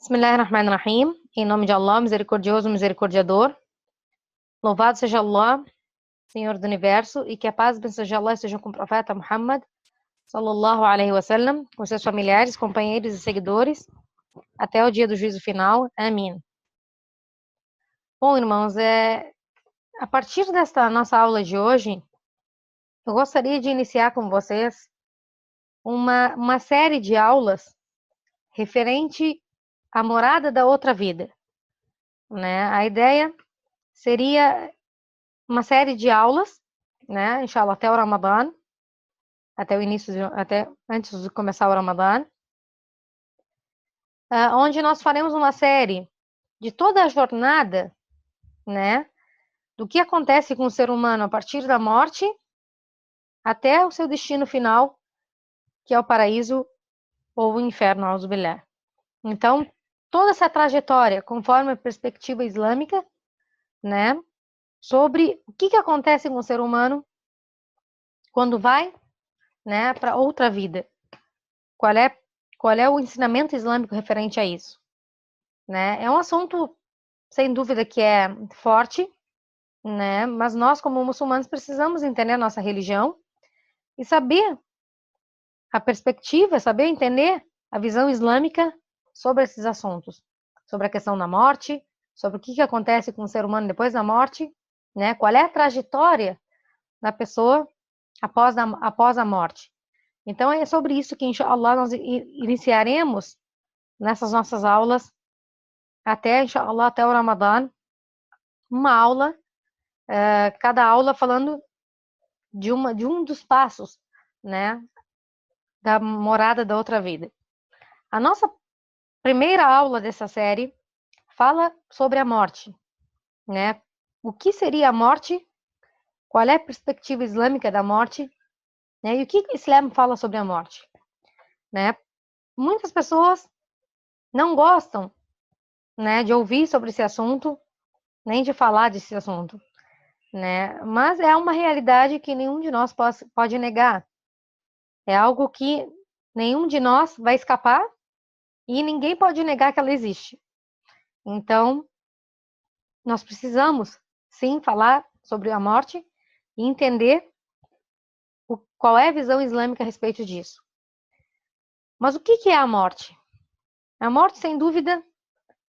Bismillahirrahmanirrahim. Em nome de Allah, misericordioso, misericordiador. Louvado seja Allah, Senhor do Universo, e que a paz e bênção de Allah estejam com o profeta Muhammad, sallallahu alaihi wasallam, com seus familiares, companheiros e seguidores, até o dia do juízo final. Amém. Bom, irmãos, a partir desta nossa aula de hoje, eu gostaria de iniciar com vocês uma série de aulas referente à morada da outra vida, né? A ideia seria uma série de aulas, né? Inshallah, até o Ramadã, até antes de começar o Ramadã, onde nós faremos uma série de toda a jornada, né? Do que acontece com o ser humano a partir da morte até o seu destino final, que é o paraíso ou o inferno, auzu billah. Então, toda essa trajetória, conforme a perspectiva islâmica, né? Sobre o que acontece com o ser humano quando vai, né, para outra vida. Qual é o ensinamento islâmico referente a isso, né? É um assunto, sem dúvida, que é forte, né? Mas nós, como muçulmanos, precisamos entender a nossa religião e saber a perspectiva, saber entender a visão islâmica sobre esses assuntos, sobre a questão da morte, sobre o que acontece com o ser humano depois da morte, né? Qual é a trajetória da pessoa após a morte. Então, é sobre isso que, inshallah, nós iniciaremos nessas nossas aulas, até, inshallah, até o Ramadã, uma aula, cada aula falando de um dos passos, né, da morada da outra vida. A nossa primeira aula dessa série fala sobre a morte, né? O que seria a morte? Qual é a perspectiva islâmica da morte? Né? E o que o Islã fala sobre a morte? Né? Muitas pessoas não gostam, né, de ouvir sobre esse assunto, nem de falar desse assunto, né? Mas é uma realidade que nenhum de nós pode negar. É algo que nenhum de nós vai escapar e ninguém pode negar que ela existe. Então, nós precisamos, sim, falar sobre a morte e entender qual é a visão islâmica a respeito disso. Mas o que é a morte? A morte, sem dúvida,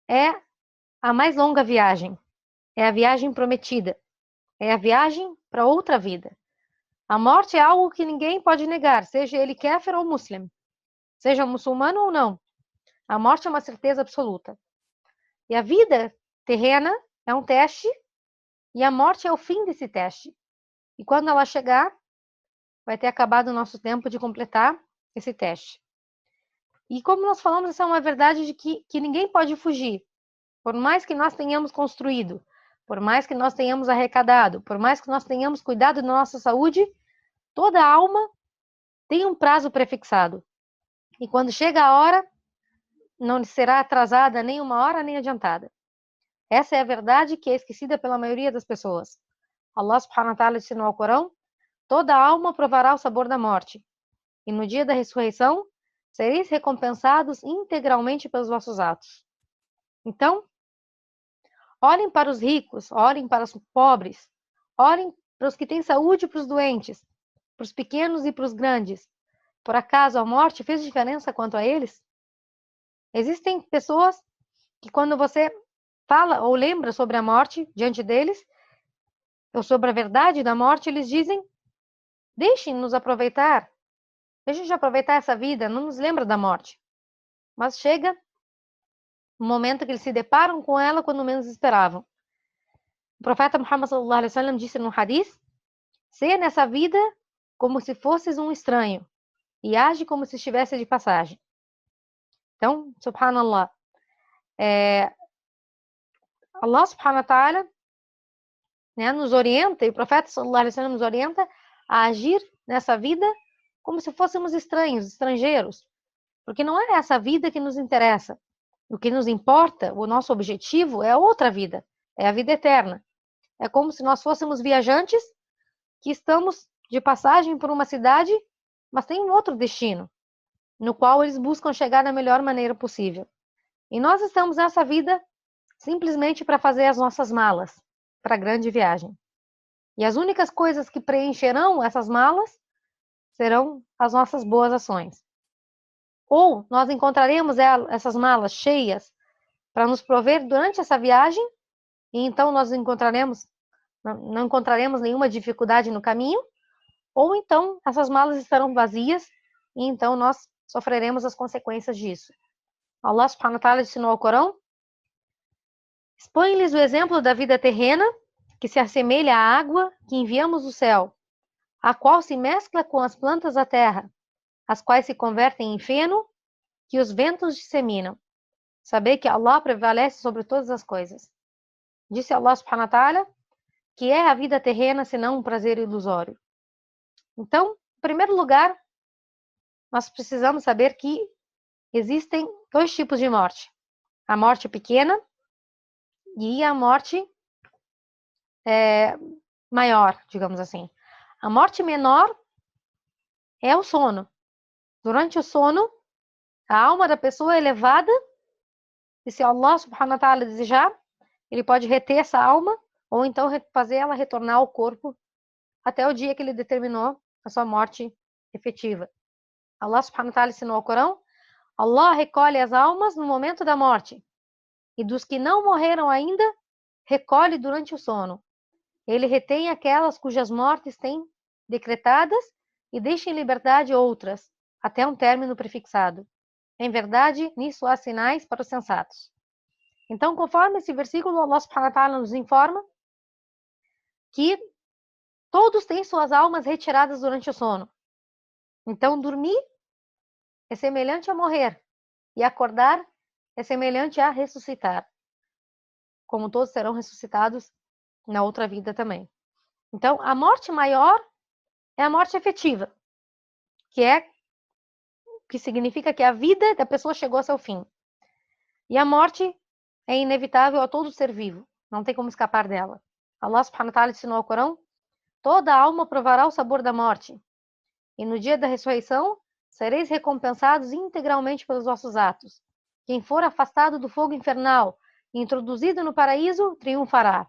é a mais longa viagem. É a viagem prometida. É a viagem para outra vida. A morte é algo que ninguém pode negar, seja ele kéfir ou muçlim, seja muçulmano ou não. A morte é uma certeza absoluta. E a vida terrena é um teste, e a morte é o fim desse teste. E quando ela chegar, vai ter acabado o nosso tempo de completar esse teste. E como nós falamos, essa é uma verdade de que ninguém pode fugir. Por mais que nós tenhamos construído, por mais que nós tenhamos arrecadado, por mais que nós tenhamos cuidado da nossa saúde, toda alma tem um prazo prefixado. E quando chega a hora, não será atrasada nem uma hora, nem adiantada. Essa é a verdade que é esquecida pela maioria das pessoas. Allah subhanahu wa ta'ala disse no Alcorão: toda alma provará o sabor da morte. E no dia da ressurreição, sereis recompensados integralmente pelos vossos atos. Então, olhem para os ricos, olhem para os pobres, olhem para os que têm saúde e para os doentes, para os pequenos e para os grandes. Por acaso a morte fez diferença quanto a eles? Existem pessoas que quando você fala ou lembra sobre a morte diante deles, ou sobre a verdade da morte, eles dizem: deixem-nos aproveitar, deixem-nos aproveitar essa vida, não nos lembra da morte. Mas chega um momento que eles se deparam com ela quando menos esperavam. O profeta Muhammad sallallahu alaihi wasallam disse no hadith: seja nessa vida como se fosses um estranho e age como se estivesse de passagem. Então, subhanallah, Allah subhanahu wa ta'ala, né, nos orienta, e o profeta sallallahu alaihi wasallam nos orienta a agir nessa vida como se fôssemos estranhos, estrangeiros, porque não é essa vida que nos interessa. O que nos importa, o nosso objetivo é outra vida, é a vida eterna. É como se nós fôssemos viajantes que estamos de passagem por uma cidade, mas tem um outro destino, no qual eles buscam chegar da melhor maneira possível. E nós estamos nessa vida simplesmente para fazer as nossas malas para a grande viagem. E as únicas coisas que preencherão essas malas serão as nossas boas ações. Ou nós encontraremos essas malas cheias para nos prover durante essa viagem, e então nós não encontraremos nenhuma dificuldade no caminho, ou então essas malas estarão vazias, e então nós sofreremos as consequências disso. Allah subhanahu wa ta'ala disse no Alcorão: expõe-lhes o exemplo da vida terrena, que se assemelha à água que enviamos do céu, a qual se mescla com as plantas da terra, as quais se convertem em feno, que os ventos disseminam. Saber que Allah prevalece sobre todas as coisas. Disse Allah subhanahu wa ta'ala, que é a vida terrena senão um prazer ilusório. Então, em primeiro lugar, nós precisamos saber que existem dois tipos de morte. A morte pequena e a morte maior, digamos assim. A morte menor é o sono. Durante o sono, a alma da pessoa é elevada, e se Allah subhanahu wa ta'ala desejar, ele pode reter essa alma, ou então fazer ela retornar ao corpo até o dia que ele determinou a sua morte efetiva. Allah subhanahu wa ta'ala ensinou ao Corão: Allah recolhe as almas no momento da morte, e dos que não morreram ainda, recolhe durante o sono. Ele retém aquelas cujas mortes têm decretadas e deixa em liberdade outras, até um término prefixado. Em verdade, nisso há sinais para os sensatos. Então, conforme esse versículo, Allah subhanahu wa ta'ala nos informa que todos têm suas almas retiradas durante o sono. Então, dormir é semelhante a morrer, e acordar é semelhante a ressuscitar, como todos serão ressuscitados na outra vida também. Então, a morte maior é a morte efetiva, que significa que a vida da pessoa chegou ao seu fim. E a morte é inevitável a todo ser vivo, não tem como escapar dela. Allah subhanahu wa ta'ala ensinou ao Corão: toda alma provará o sabor da morte, e no dia da ressurreição sereis recompensados integralmente pelos vossos atos. Quem for afastado do fogo infernal e introduzido no paraíso, triunfará,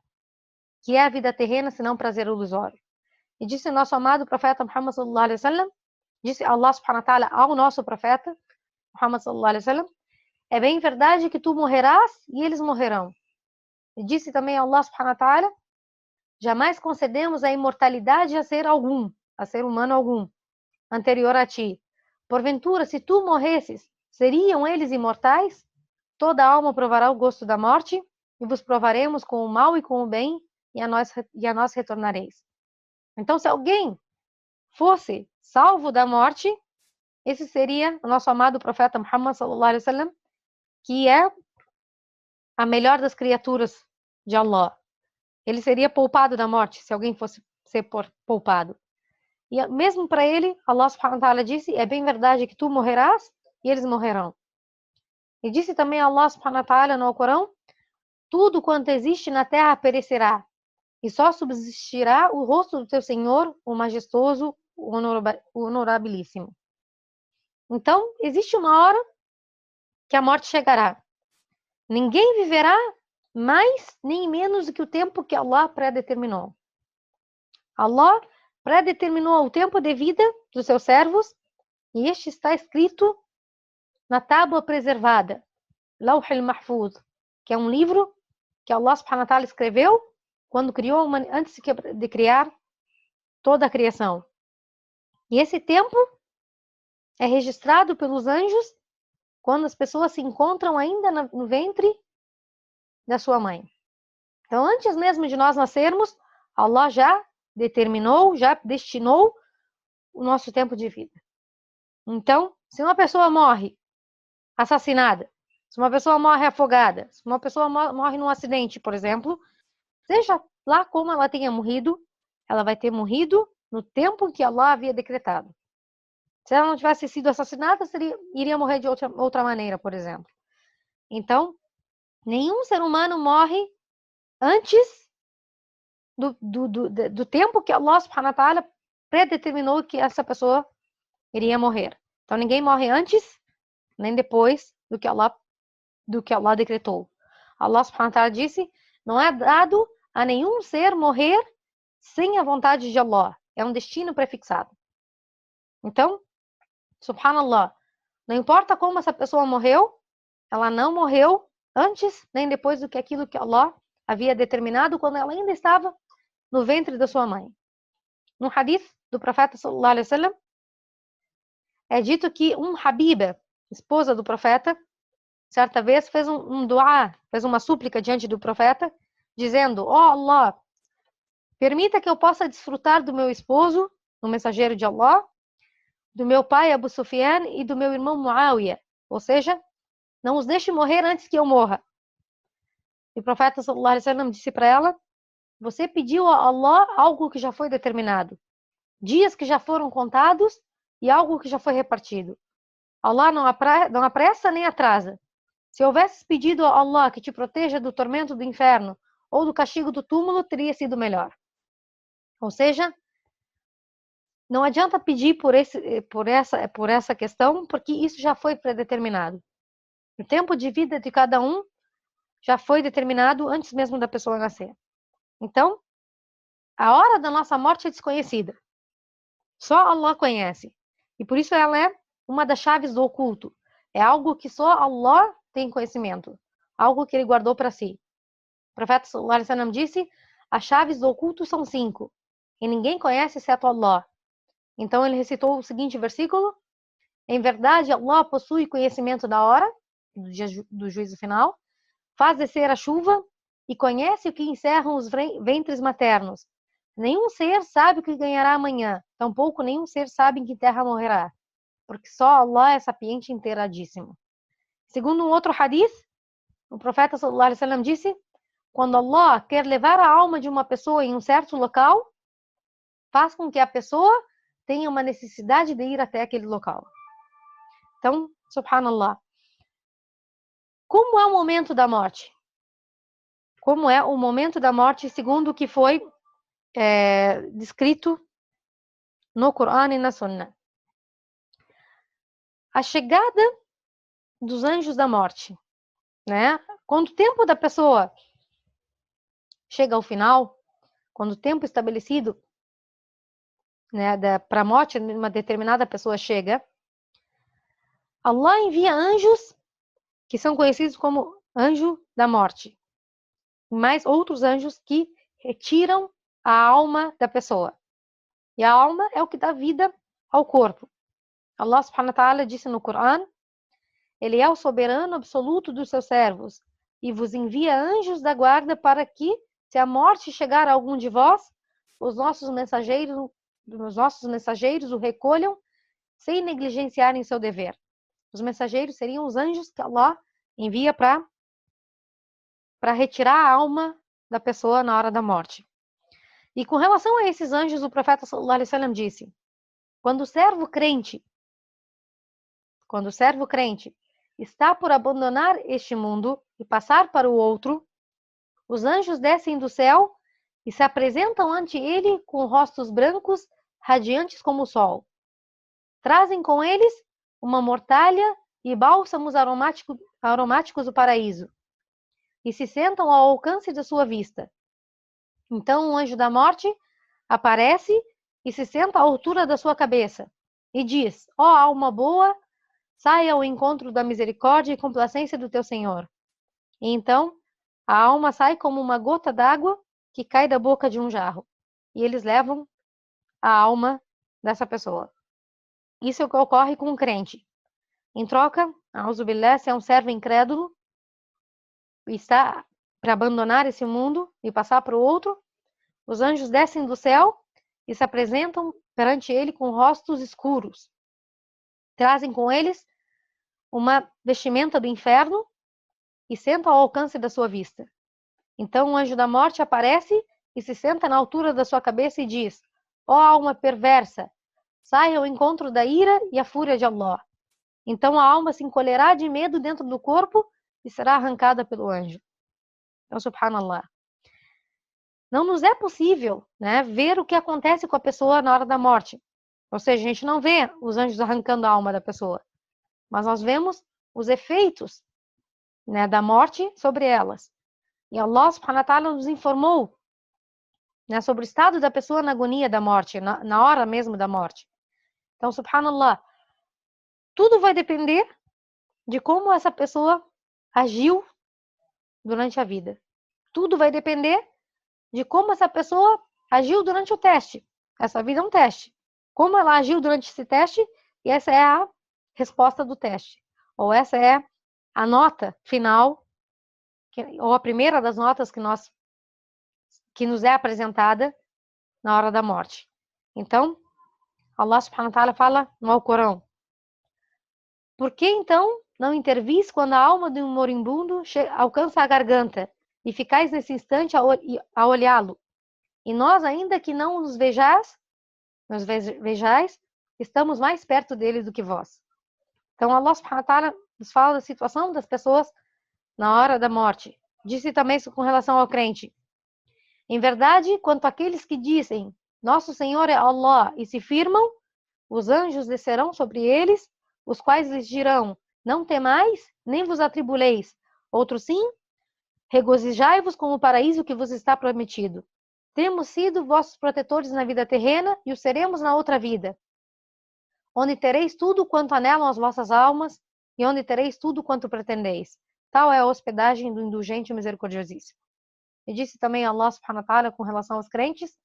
que é a vida terrena, senão prazer ilusório. E disse nosso amado profeta Muhammad sallallahu alaihi wasallam, disse Allah subhanahu wa ta'ala ao nosso profeta Muhammad sallallahu alaihi wasallam: é bem verdade que tu morrerás e eles morrerão. E disse também Allah subhanahu wa ta'ala: jamais concedemos a imortalidade a ser humano algum, anterior a ti. Porventura, se tu morresses, seriam eles imortais? Toda alma provará o gosto da morte, e vos provaremos com o mal e com o bem, e a nós retornareis. Então, se alguém fosse salvo da morte, esse seria o nosso amado profeta Muhammad sallallahu alaihi wasallam, que é a melhor das criaturas de Allah. Ele seria poupado da morte, se alguém fosse ser poupado. E mesmo para ele, Allah subhanahu wa ta'ala disse: é bem verdade que tu morrerás e eles morrerão. E disse também Allah subhanahu wa ta'ala no Alcorão: tudo quanto existe na terra perecerá, e só subsistirá o rosto do teu Senhor, o majestoso, o honorabilíssimo. Então, existe uma hora que a morte chegará. Ninguém viverá mais nem menos do que o tempo que Allah predeterminou. Allah predeterminou o tempo de vida dos seus servos, e este está escrito na tábua preservada, Lawh al-Mahfuz, que é um livro que Allah subhanahu wa ta'ala escreveu quando criou antes de criar toda a criação. E esse tempo é registrado pelos anjos quando as pessoas se encontram ainda no ventre da sua mãe. Então, antes mesmo de nós nascermos, Allah já determinou, já destinou o nosso tempo de vida. Então, se uma pessoa morre assassinada, se uma pessoa morre afogada, se uma pessoa morre num acidente, por exemplo, seja lá como ela tenha morrido, ela vai ter morrido no tempo que Allah havia decretado. Se ela não tivesse sido assassinada, iria morrer de outra maneira, por exemplo. Então, nenhum ser humano morre antes do tempo que Allah subhanahu wa ta'ala predeterminou que essa pessoa iria morrer. Então, ninguém morre antes nem depois do que Allah do que Allah decretou. Allah subhanahu wa ta'ala disse: não é dado a nenhum ser morrer sem a vontade de Allah. É um destino prefixado. Então, subhanallah, não importa como essa pessoa morreu, ela não morreu antes nem depois do que aquilo que Allah havia determinado quando ela ainda estava no ventre da sua mãe. No hadith do profeta sallallahu alaihi wasallam, é dito que Habiba, esposa do profeta, certa vez fez um duá, fez uma súplica diante do profeta, dizendo: ó Allah, permita que eu possa desfrutar do meu esposo, o mensageiro de Allah, do meu pai Abu Sufyan e do meu irmão Muawiyah. Ou seja, não os deixe morrer antes que eu morra. E o profeta sallallahu alaihi wasallam disse para ela: você pediu a Allah algo que já foi determinado, dias que já foram contados e algo que já foi repartido. Allah não apressa nem atrasa. Se houvesses pedido a Allah que te proteja do tormento do inferno ou do castigo do túmulo, teria sido melhor. Ou seja, não adianta pedir por essa questão, porque isso já foi predeterminado. O tempo de vida de cada um já foi determinado antes mesmo da pessoa nascer. Então, a hora da nossa morte é desconhecida. Só Allah conhece. E por isso ela é uma das chaves do oculto. É algo que só Allah tem conhecimento. Algo que ele guardou para si. O profeta sallallahu alaihi wasallam disse: as chaves do oculto são 5. E ninguém conhece exceto Allah. Então ele recitou o seguinte versículo: em verdade, Allah possui conhecimento da hora, do dia do juízo final, faz descer a chuva e conhece o que encerram os ventres maternos. Nenhum ser sabe o que ganhará amanhã, tampouco nenhum ser sabe em que terra morrerá, porque só Allah é sapiente e inteiradíssimo. Segundo um outro hadith, o profeta sallallahu alaihi wasallam disse: quando Allah quer levar a alma de uma pessoa em um certo local, faz com que a pessoa tenha uma necessidade de ir até aquele local. Então, subhanallah. Como é o momento da morte? Como é o momento da morte segundo o que foi descrito no Corão e na Sunna? A chegada dos anjos da morte, né? Quando o tempo da pessoa chega ao final, quando o tempo estabelecido, né, para a morte de uma determinada pessoa chega, Allah envia anjos que são conhecidos como anjo da morte, mais outros anjos que retiram a alma da pessoa. E a alma é o que dá vida ao corpo. Allah subhanahu wa ta'ala disse no Corão: ele é o soberano absoluto dos seus servos e vos envia anjos da guarda para que, se a morte chegar a algum de vós, os nossos mensageiros o recolham sem negligenciarem seu dever. Os mensageiros seriam os anjos que Allah envia para retirar a alma da pessoa na hora da morte. E com relação a esses anjos, o profeta sallallahu alaihi wasallam disse: quando o servo crente está por abandonar este mundo e passar para o outro, os anjos descem do céu e se apresentam ante ele com rostos brancos, radiantes como o sol. Trazem com eles uma mortalha e bálsamos aromáticos do paraíso, e se sentam ao alcance da sua vista. Então o anjo da morte aparece e se senta à altura da sua cabeça, e diz: ó alma boa, saia ao encontro da misericórdia e complacência do teu Senhor. E então a alma sai como uma gota d'água que cai da boca de um jarro, e eles levam a alma dessa pessoa. Isso é o que ocorre com um crente. Em troca, a'udhu billah, se é um servo incrédulo e está para abandonar esse mundo e passar para o outro, os anjos descem do céu e se apresentam perante ele com rostos escuros. Trazem com eles uma vestimenta do inferno e sentam ao alcance da sua vista. Então o anjo da morte aparece e se senta na altura da sua cabeça e diz: ó alma perversa, saia ao encontro da ira e a fúria de Allah. Então a alma se encolherá de medo dentro do corpo e será arrancada pelo anjo. Então, subhanallah. Não nos é possível, né, ver o que acontece com a pessoa na hora da morte. Ou seja, a gente não vê os anjos arrancando a alma da pessoa. Mas nós vemos os efeitos né, da morte sobre elas. E Allah subhanahu wa ta'ala nos informou, né, sobre o estado da pessoa na agonia da morte, na hora mesmo da morte. Então, subhanallah, tudo vai depender de como essa pessoa agiu durante a vida. Tudo vai depender de como essa pessoa agiu durante o teste. Essa vida é um teste. Como ela agiu durante esse teste, e essa é a resposta do teste. Ou essa é a nota final, ou a primeira das notas que nos é apresentada na hora da morte. Então, Allah subhanahu wa ta'ala fala no Alcorão: por que então não intervis quando a alma de um moribundo alcança a garganta e ficais nesse instante a olhá-lo? E nós, ainda que não nos vejais, estamos mais perto dele do que vós. Então, Allah subhanahu wa ta'ala nos fala da situação das pessoas na hora da morte. Disse também isso com relação ao crente: em verdade, quanto àqueles que dizem, nosso Senhor é Allah, e se firmam, os anjos descerão sobre eles, os quais lhes dirão, não temais, nem vos atribuleis. Outro sim, regozijai-vos com o paraíso que vos está prometido. Temos sido vossos protetores na vida terrena e o seremos na outra vida, onde tereis tudo quanto anelam as vossas almas e onde tereis tudo quanto pretendeis. Tal é a hospedagem do indulgente e misericordiosíssimo. E disse também Allah subhanahu wa ta'ala com relação aos crentes: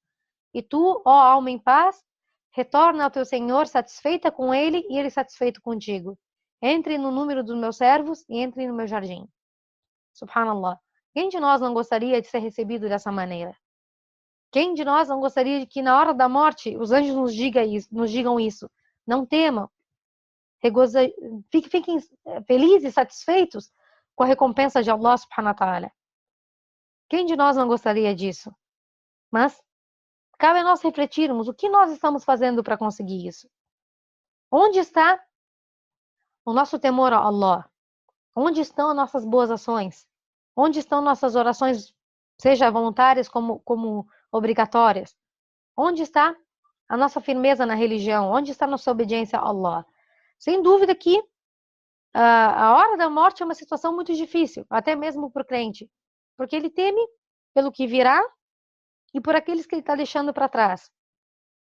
e tu, ó alma em paz, retorna ao teu Senhor satisfeita com ele e ele satisfeito contigo. Entre no número dos meus servos e entre no meu jardim. Subhanallah. Quem de nós não gostaria de ser recebido dessa maneira? Quem de nós não gostaria de que na hora da morte os anjos nos digam isso? Não temam. Fiquem felizes, satisfeitos com a recompensa de Allah subhanahu wa ta'ala. Quem de nós não gostaria disso? Mas cabe a nós refletirmos o que nós estamos fazendo para conseguir isso. Onde está o nosso temor a Allah? Onde estão as nossas boas ações? Onde estão nossas orações, seja voluntárias como obrigatórias? Onde está a nossa firmeza na religião? Onde está a nossa obediência a Allah? Sem dúvida que a hora da morte é uma situação muito difícil, até mesmo para o crente, porque ele teme pelo que virá e por aqueles que ele está deixando para trás.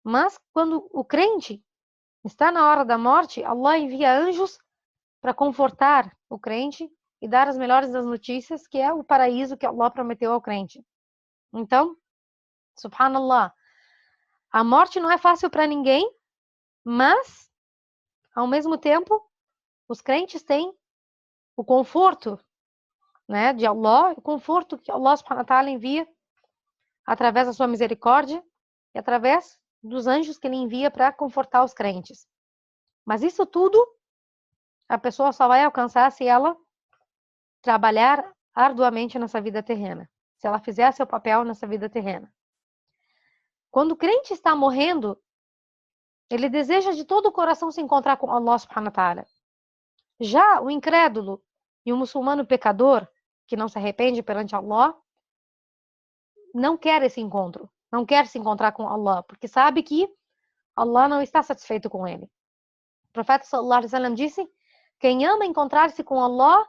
Mas quando o crente está na hora da morte, Allah envia anjos para confortar o crente e dar as melhores das notícias, que é o paraíso que Allah prometeu ao crente. Então, subhanallah, a morte não é fácil para ninguém, mas, ao mesmo tempo, os crentes têm o conforto, né, de Allah, o conforto que Allah subhanahu wa ta'ala envia através da sua misericórdia e através dos anjos que ele envia para confortar os crentes. Mas isso tudo a pessoa só vai alcançar se ela trabalhar arduamente nessa vida terrena, se ela fizer seu papel nessa vida terrena. Quando o crente está morrendo, ele deseja de todo o coração se encontrar com Allah subhanahu wa ta'ala. Já o incrédulo e o muçulmano pecador, que não se arrepende perante Allah, não quer esse encontro, não quer se encontrar com Allah, porque sabe que Allah não está satisfeito com ele. O profeta sallallahu alaihi wasallam disse: quem ama encontrar-se com Allah,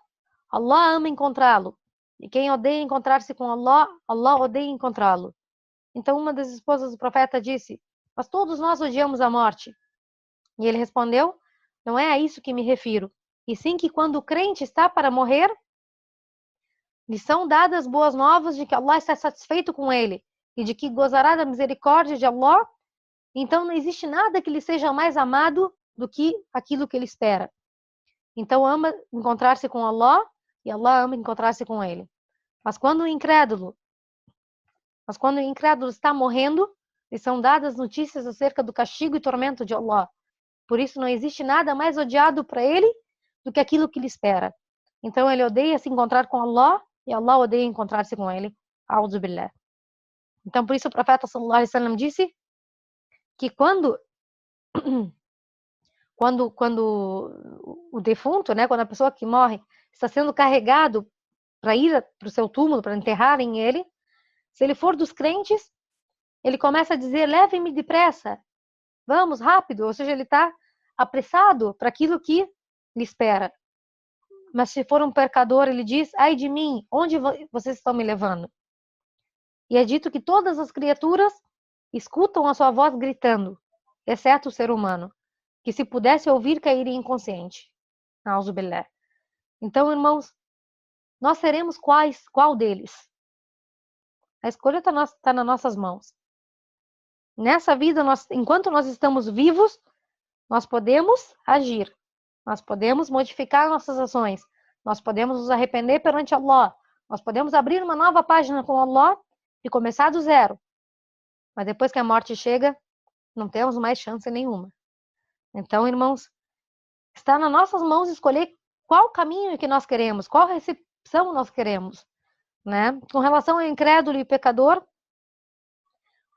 Allah ama encontrá-lo. E quem odeia encontrar-se com Allah, Allah odeia encontrá-lo. Então uma das esposas do profeta disse: mas todos nós odiamos a morte. E ele respondeu: não é a isso que me refiro, e sim que quando o crente está para morrer, lhe são dadas boas novas de que Allah está satisfeito com ele e de que gozará da misericórdia de Allah, então não existe nada que lhe seja mais amado do que aquilo que ele espera. Então ama encontrar-se com Allah e Allah ama encontrar-se com ele. Mas quando o incrédulo está morrendo, lhe são dadas notícias acerca do castigo e tormento de Allah. Por isso não existe nada mais odiado para ele do que aquilo que ele espera. Então ele odeia se encontrar com Allah e Allah odeia encontrar-se com ele. A'udhu billah. Então por isso o profeta sallallahu alaihi wasallam disse que quando o defunto, né, quando a pessoa que morre está sendo carregado para ir para o seu túmulo, para enterrarem ele, se ele for dos crentes, ele começa a dizer: levem-me depressa, vamos, rápido. Ou seja, ele está apressado para aquilo que lhe espera. Mas se for um pecador, ele diz: ai de mim, onde vocês estão me levando? E é dito que todas as criaturas escutam a sua voz gritando, exceto o ser humano, que se pudesse ouvir, cairia inconsciente. Auzu billah. Então, irmãos, nós seremos qual deles? A escolha está nas nossas mãos. Nessa vida, enquanto nós estamos vivos, nós podemos agir, nós podemos modificar nossas ações, nós podemos nos arrepender perante Allah, nós podemos abrir uma nova página com Allah e começar do zero. Mas depois que a morte chega, não temos mais chance nenhuma. Então, irmãos, está nas nossas mãos escolher qual caminho que nós queremos, qual recepção nós queremos, né? Com relação ao incrédulo e pecador,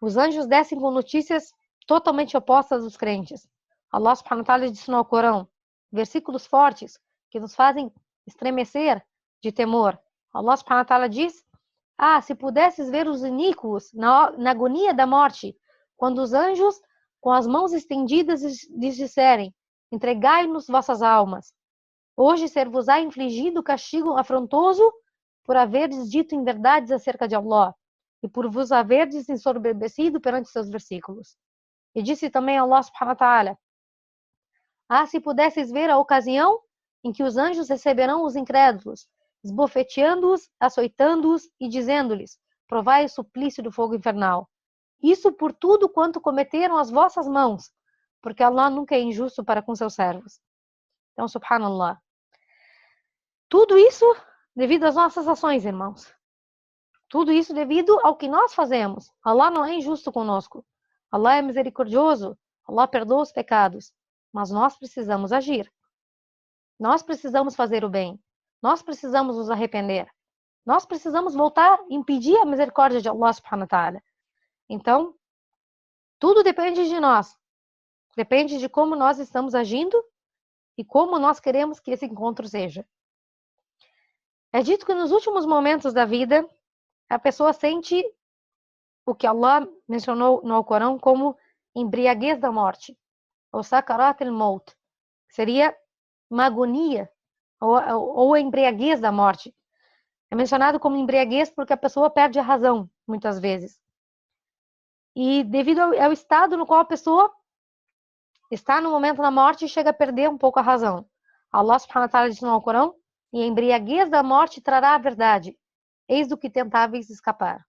os anjos descem com notícias totalmente opostas dos crentes. Allah subhanahu wa ta'ala disse no Alcorão, versículos fortes que nos fazem estremecer de temor. Allah subhanahu wa ta'ala diz: se pudesses ver os iníquos na agonia da morte, quando os anjos, com as mãos estendidas, lhes disserem: entregai-nos vossas almas. Hoje ser-vos-á infligido castigo afrontoso por haverdes dito inverdades acerca de Allah e por vos haverdes ensoberbecido perante seus versículos. E disse também Allah subhanahu wa ta'ala: se pudesses ver a ocasião em que os anjos receberão os incrédulos, esbofeteando-os, açoitando-os e dizendo-lhes: provai o suplício do fogo infernal. Isso por tudo quanto cometeram as vossas mãos, porque Allah nunca é injusto para com seus servos. Então, subhanallah. Tudo isso devido às nossas ações, irmãos. Tudo isso devido ao que nós fazemos. Allah não é injusto conosco. Allah é misericordioso. Allah perdoa os pecados. Mas nós precisamos agir. Nós precisamos fazer o bem. Nós precisamos nos arrepender. Nós precisamos voltar e impedir a misericórdia de Allah subhanahu wa ta'ala. Então, tudo depende de nós. Depende de como nós estamos agindo e como nós queremos que esse encontro seja. É dito que nos últimos momentos da vida, a pessoa sente o que Allah mencionou no Alcorão como embriaguez da morte, ou sakarat al-maut, seria uma agonia, ou a embriaguez da morte. É mencionado como embriaguez porque a pessoa perde a razão, muitas vezes. E devido ao estado no qual a pessoa está no momento da morte, chega a perder um pouco a razão. Allah subhanahu wa ta'ala diz no Alcorão: e a embriaguez da morte trará a verdade, eis do que tentáveis escapar.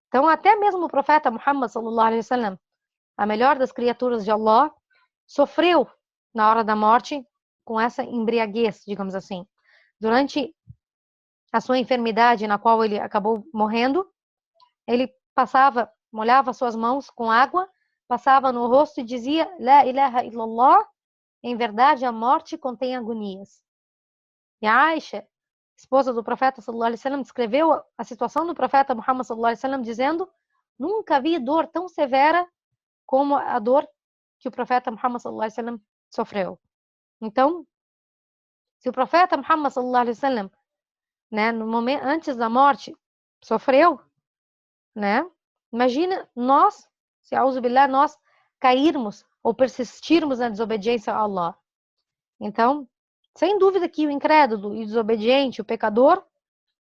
Então, até mesmo o profeta Muhammad sallallahu alaihi wasallam, a melhor das criaturas de Allah, sofreu na hora da morte com essa embriaguez, digamos assim. Durante a sua enfermidade, na qual ele acabou morrendo, ele molhava suas mãos com água, passava no rosto e dizia: La ilaha illallah, em verdade a morte contém agonias. E a Aisha, esposa do profeta sallallahu alaihi wasallam, descreveu a situação do profeta Muhammad sallallahu alaihi wasallam dizendo: nunca vi dor tão severa como a dor que o profeta Muhammad sallallahu alaihi wasallam sofreu. Então, se o profeta Muhammad sallallahu alaihi wasallam, né, no momento antes da morte, sofreu, né? Imagina nós, se auzu billah, nós cairmos ou persistirmos na desobediência a Allah. Então, sem dúvida que o incrédulo e o desobediente, o pecador,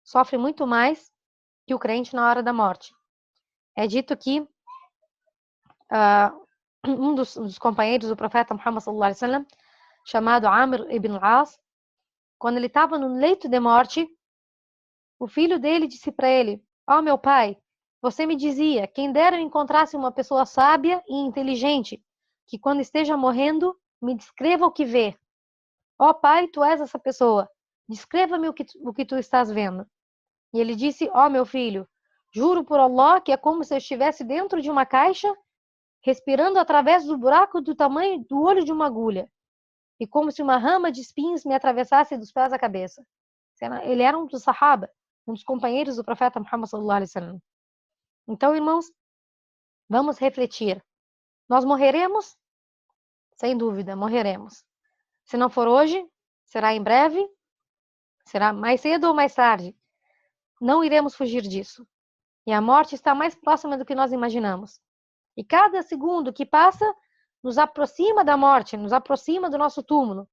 sofre muito mais que o crente na hora da morte. É dito que um dos companheiros do profeta Muhammad sallallahu alaihi wasallam, chamado Amr ibn al-As, quando ele estava no leito de morte, o filho dele disse para ele: meu pai, você me dizia, quem dera eu encontrasse uma pessoa sábia e inteligente, que quando esteja morrendo, me descreva o que vê. Pai, tu és essa pessoa, descreva-me o que tu estás vendo. E ele disse: meu filho, juro por Allah que é como se eu estivesse dentro de uma caixa, respirando através do buraco do tamanho do olho de uma agulha, e como se uma rama de espinhos me atravessasse dos pés à cabeça. Ele era um dos sahaba, um dos companheiros do profeta Muhammad sallallahu alaihi wasallam. Então, irmãos, vamos refletir. Nós morreremos? Sem dúvida, morreremos. Se não for hoje, será em breve, será mais cedo ou mais tarde. Não iremos fugir disso. E a morte está mais próxima do que nós imaginamos. E cada segundo que passa nos aproxima da morte, nos aproxima do nosso túmulo.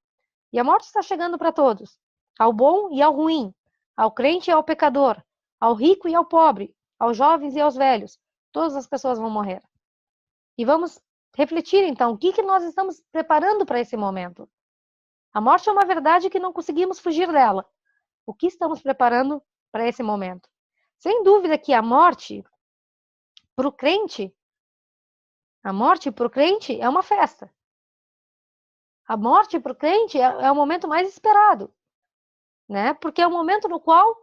E a morte está chegando para todos. ao bom e ao ruim, ao crente e ao pecador, ao rico e ao pobre, aos jovens e aos velhos. Todas as pessoas vão morrer. E vamos refletir, então, o que nós estamos preparando para esse momento. A morte é uma verdade que não conseguimos fugir dela. O que estamos preparando para esse momento? Sem dúvida que a morte, para o crente, é uma festa. A morte para o crente é o momento mais esperado, né? Porque é o momento no qual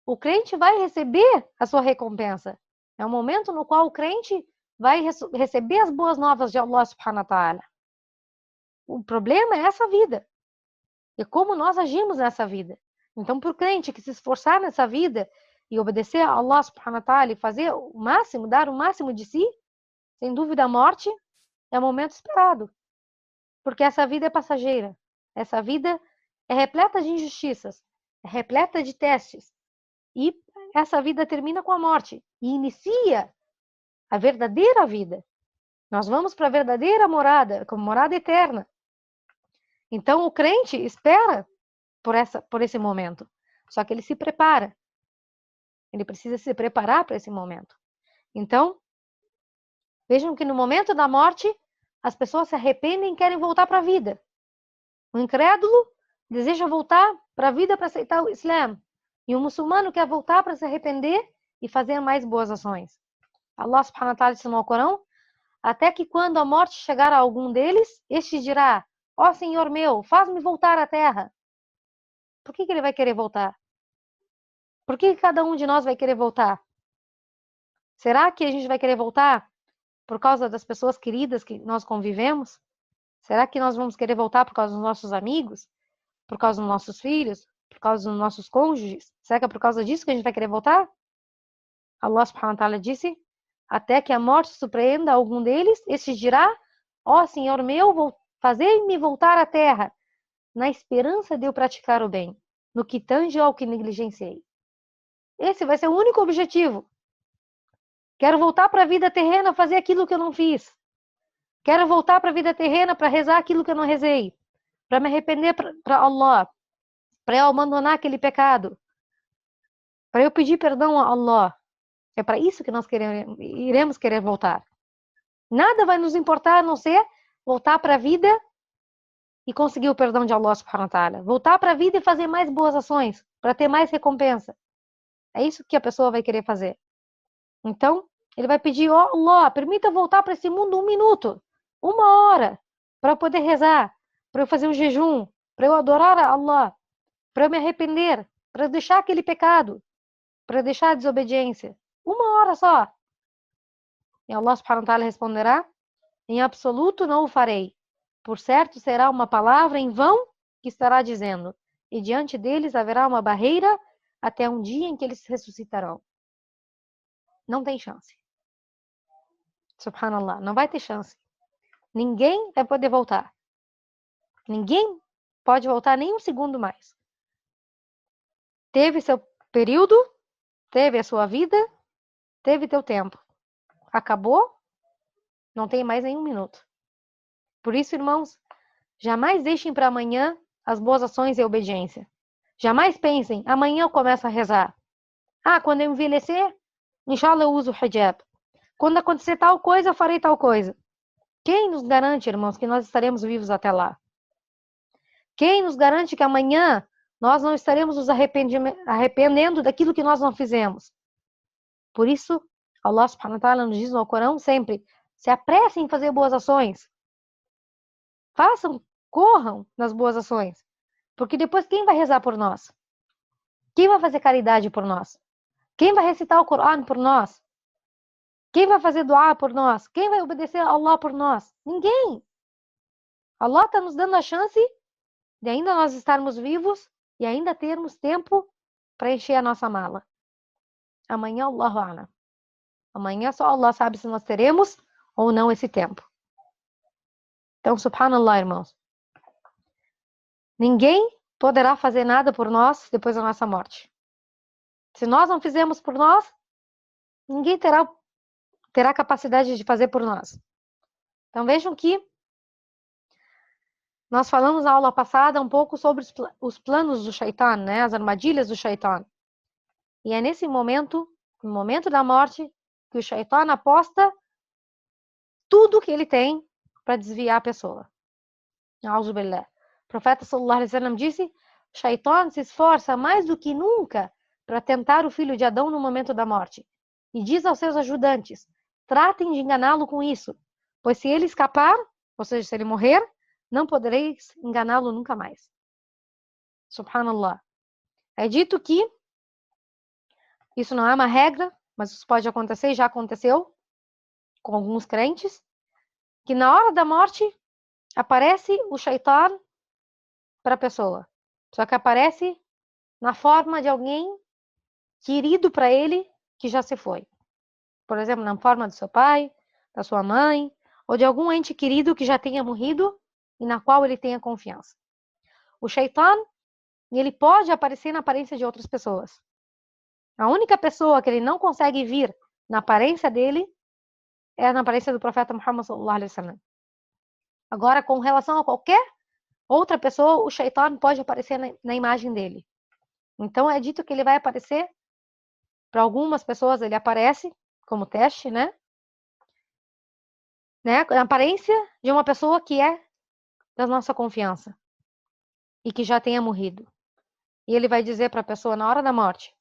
o crente vai receber a sua recompensa. É o momento no qual o crente vai receber as boas novas de Allah subhanahu wa ta'ala. O problema é essa vida. E como nós agimos nessa vida. Então, para o crente que se esforçar nessa vida e obedecer a Allah subhanahu wa ta'ala e fazer o máximo, dar o máximo de si, sem dúvida a morte é o momento esperado. Porque essa vida é passageira. Essa vida é repleta de injustiças, é repleta de testes. E essa vida termina com a morte e inicia a verdadeira vida. Nós vamos para a verdadeira morada, como morada eterna. Então o crente espera por esse momento. Só que ele se prepara. Ele precisa se preparar para esse momento. Então, vejam que no momento da morte, as pessoas se arrependem e querem voltar para a vida. O incrédulo deseja voltar para a vida para aceitar o Islã. E o muçulmano quer voltar para se arrepender e fazer mais boas ações. Allah subhanahu wa ta'ala disse no Alcorão, até que quando a morte chegar a algum deles, este dirá, ó Senhor meu, faz-me voltar à terra. Por que ele vai querer voltar? Por que cada um de nós vai querer voltar? Será que a gente vai querer voltar por causa das pessoas queridas que nós convivemos? Será que nós vamos querer voltar por causa dos nossos amigos? Por causa dos nossos filhos? Por causa dos nossos cônjuges? Será que é por causa disso que a gente vai querer voltar? Allah subhanahu wa ta'ala disse, até que a morte surpreenda algum deles, este dirá, ó Senhor meu, fazei-me voltar à terra, na esperança de eu praticar o bem, no que tange ao que negligenciei. Esse vai ser o único objetivo. Quero voltar para a vida terrena, fazer aquilo que eu não fiz. Quero voltar para a vida terrena para rezar aquilo que eu não rezei. Para me arrepender para Allah. Para eu abandonar aquele pecado. Para eu pedir perdão a Allah. É para isso que nós iremos querer voltar. Nada vai nos importar a não ser voltar para a vida e conseguir o perdão de Allah subhanahu wa ta'ala. Voltar para a vida e fazer mais boas ações. Para ter mais recompensa. É isso que a pessoa vai querer fazer. Então, ele vai pedir, ó Allah, permita voltar para esse mundo 1 minuto, 1 hora, para eu poder rezar, para eu fazer um jejum, para eu adorar a Allah, para eu me arrepender, para eu deixar aquele pecado, para eu deixar a desobediência. 1 hora só. E Allah subhanahu wa ta'ala responderá, em absoluto não o farei. Por certo será uma palavra em vão que estará dizendo, e diante deles haverá uma barreira até um dia em que eles ressuscitarão. Não tem chance. Subhanallah, não vai ter chance. Ninguém vai poder voltar. Ninguém pode voltar nem um segundo mais. Teve seu período, teve a sua vida, teve teu tempo. Acabou, não tem mais nenhum minuto. Por isso, irmãos, jamais deixem para amanhã as boas ações e a obediência. Jamais pensem, amanhã eu começo a rezar. Quando eu envelhecer, inshallah eu uso o hijab. Quando acontecer tal coisa, eu farei tal coisa. Quem nos garante, irmãos, que nós estaremos vivos até lá? Quem nos garante que amanhã nós não estaremos nos arrependendo daquilo que nós não fizemos? Por isso, Allah subhanahu wa ta'ala nos diz no Alcorão sempre, se apressem em fazer boas ações. Façam, corram nas boas ações. Porque depois quem vai rezar por nós? Quem vai fazer caridade por nós? Quem vai recitar o Corão por nós? Quem vai fazer dua por nós? Quem vai obedecer a Allah por nós? Ninguém. Allah está nos dando a chance de ainda nós estarmos vivos e ainda termos tempo para encher a nossa mala. Amanhã, Allahu a'lam. Amanhã só Allah sabe se nós teremos ou não esse tempo. Então, subhanallah, irmãos. Ninguém poderá fazer nada por nós depois da nossa morte. Se nós não fizermos por nós, ninguém terá capacidade de fazer por nós. Então vejam que Nós falamos na aula passada um pouco sobre os planos do Shaitan, né? As armadilhas do Shaitan. E é nesse momento, no momento da morte, que o Shaitan aposta tudo que ele tem para desviar a pessoa. A'udhu billah. O profeta sallallahu alaihi wasallam disse: Shaitan se esforça mais do que nunca para tentar o filho de Adão no momento da morte. E diz aos seus ajudantes: tratem de enganá-lo com isso, pois se ele escapar, ou seja, se ele morrer, não podereis enganá-lo nunca mais. Subhanallah. É dito que isso não é uma regra, mas isso pode acontecer e já aconteceu com alguns crentes, que na hora da morte aparece o Shaitan para a pessoa. Só que aparece na forma de alguém querido para ele que já se foi. Por exemplo, na forma do seu pai, da sua mãe, ou de algum ente querido que já tenha morrido e na qual ele tenha confiança. O Shaitan, ele pode aparecer na aparência de outras pessoas. A única pessoa que ele não consegue vir na aparência dele é na aparência do profeta Muhammad sallallahu alaihi wasallam. Agora, com relação a qualquer outra pessoa, o Shaitan pode aparecer na imagem dele. Então, é dito que ele vai aparecer, para algumas pessoas ele aparece como teste, né? A aparência de uma pessoa que é da nossa confiança e que já tenha morrido. E ele vai dizer para a pessoa na hora da morte: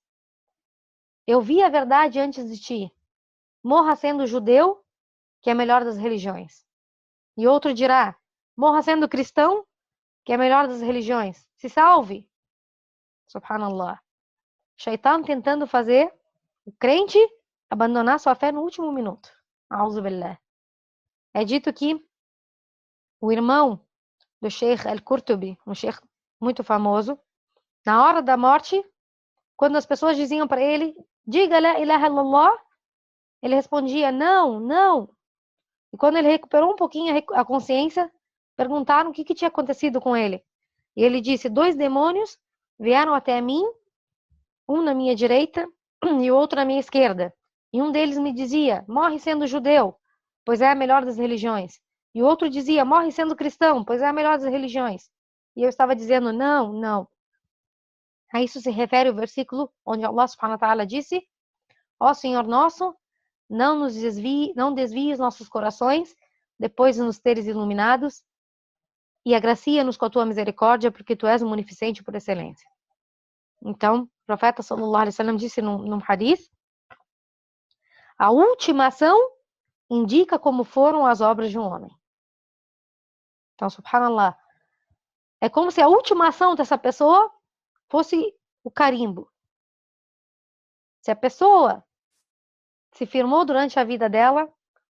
eu vi a verdade antes de ti. Morra sendo judeu, que é a melhor das religiões. E outro dirá: morra sendo cristão, que é a melhor das religiões. Se salve. Subhanallah. Shaitan tentando fazer o crente abandonar sua fé no último minuto. A'udhu billah. É dito que o irmão do Sheikh Al-Qurtubi, um sheikh muito famoso, na hora da morte, quando as pessoas diziam para ele: diga la ilaha illallah, ele respondia: não, não. E quando ele recuperou um pouquinho a consciência, perguntaram o que tinha acontecido com ele. E ele disse: 2 demônios vieram até mim, um na minha direita e o outro na minha esquerda. E um deles me dizia: morre sendo judeu, pois é a melhor das religiões. E o outro dizia: morre sendo cristão, pois é a melhor das religiões. E eu estava dizendo: não, não. A isso se refere o versículo onde Allah subhanahu wa ta'ala disse: ó Senhor nosso, não desvie os nossos corações, depois de nos teres iluminados, e agracia-nos com a tua misericórdia, porque tu és o munificente por excelência. Então, o profeta sallallahu alaihi wasallam disse num hadith: a última ação indica como foram as obras de um homem. Então, subhanallah, é como se a última ação dessa pessoa fosse o carimbo. Se a pessoa se firmou durante a vida dela,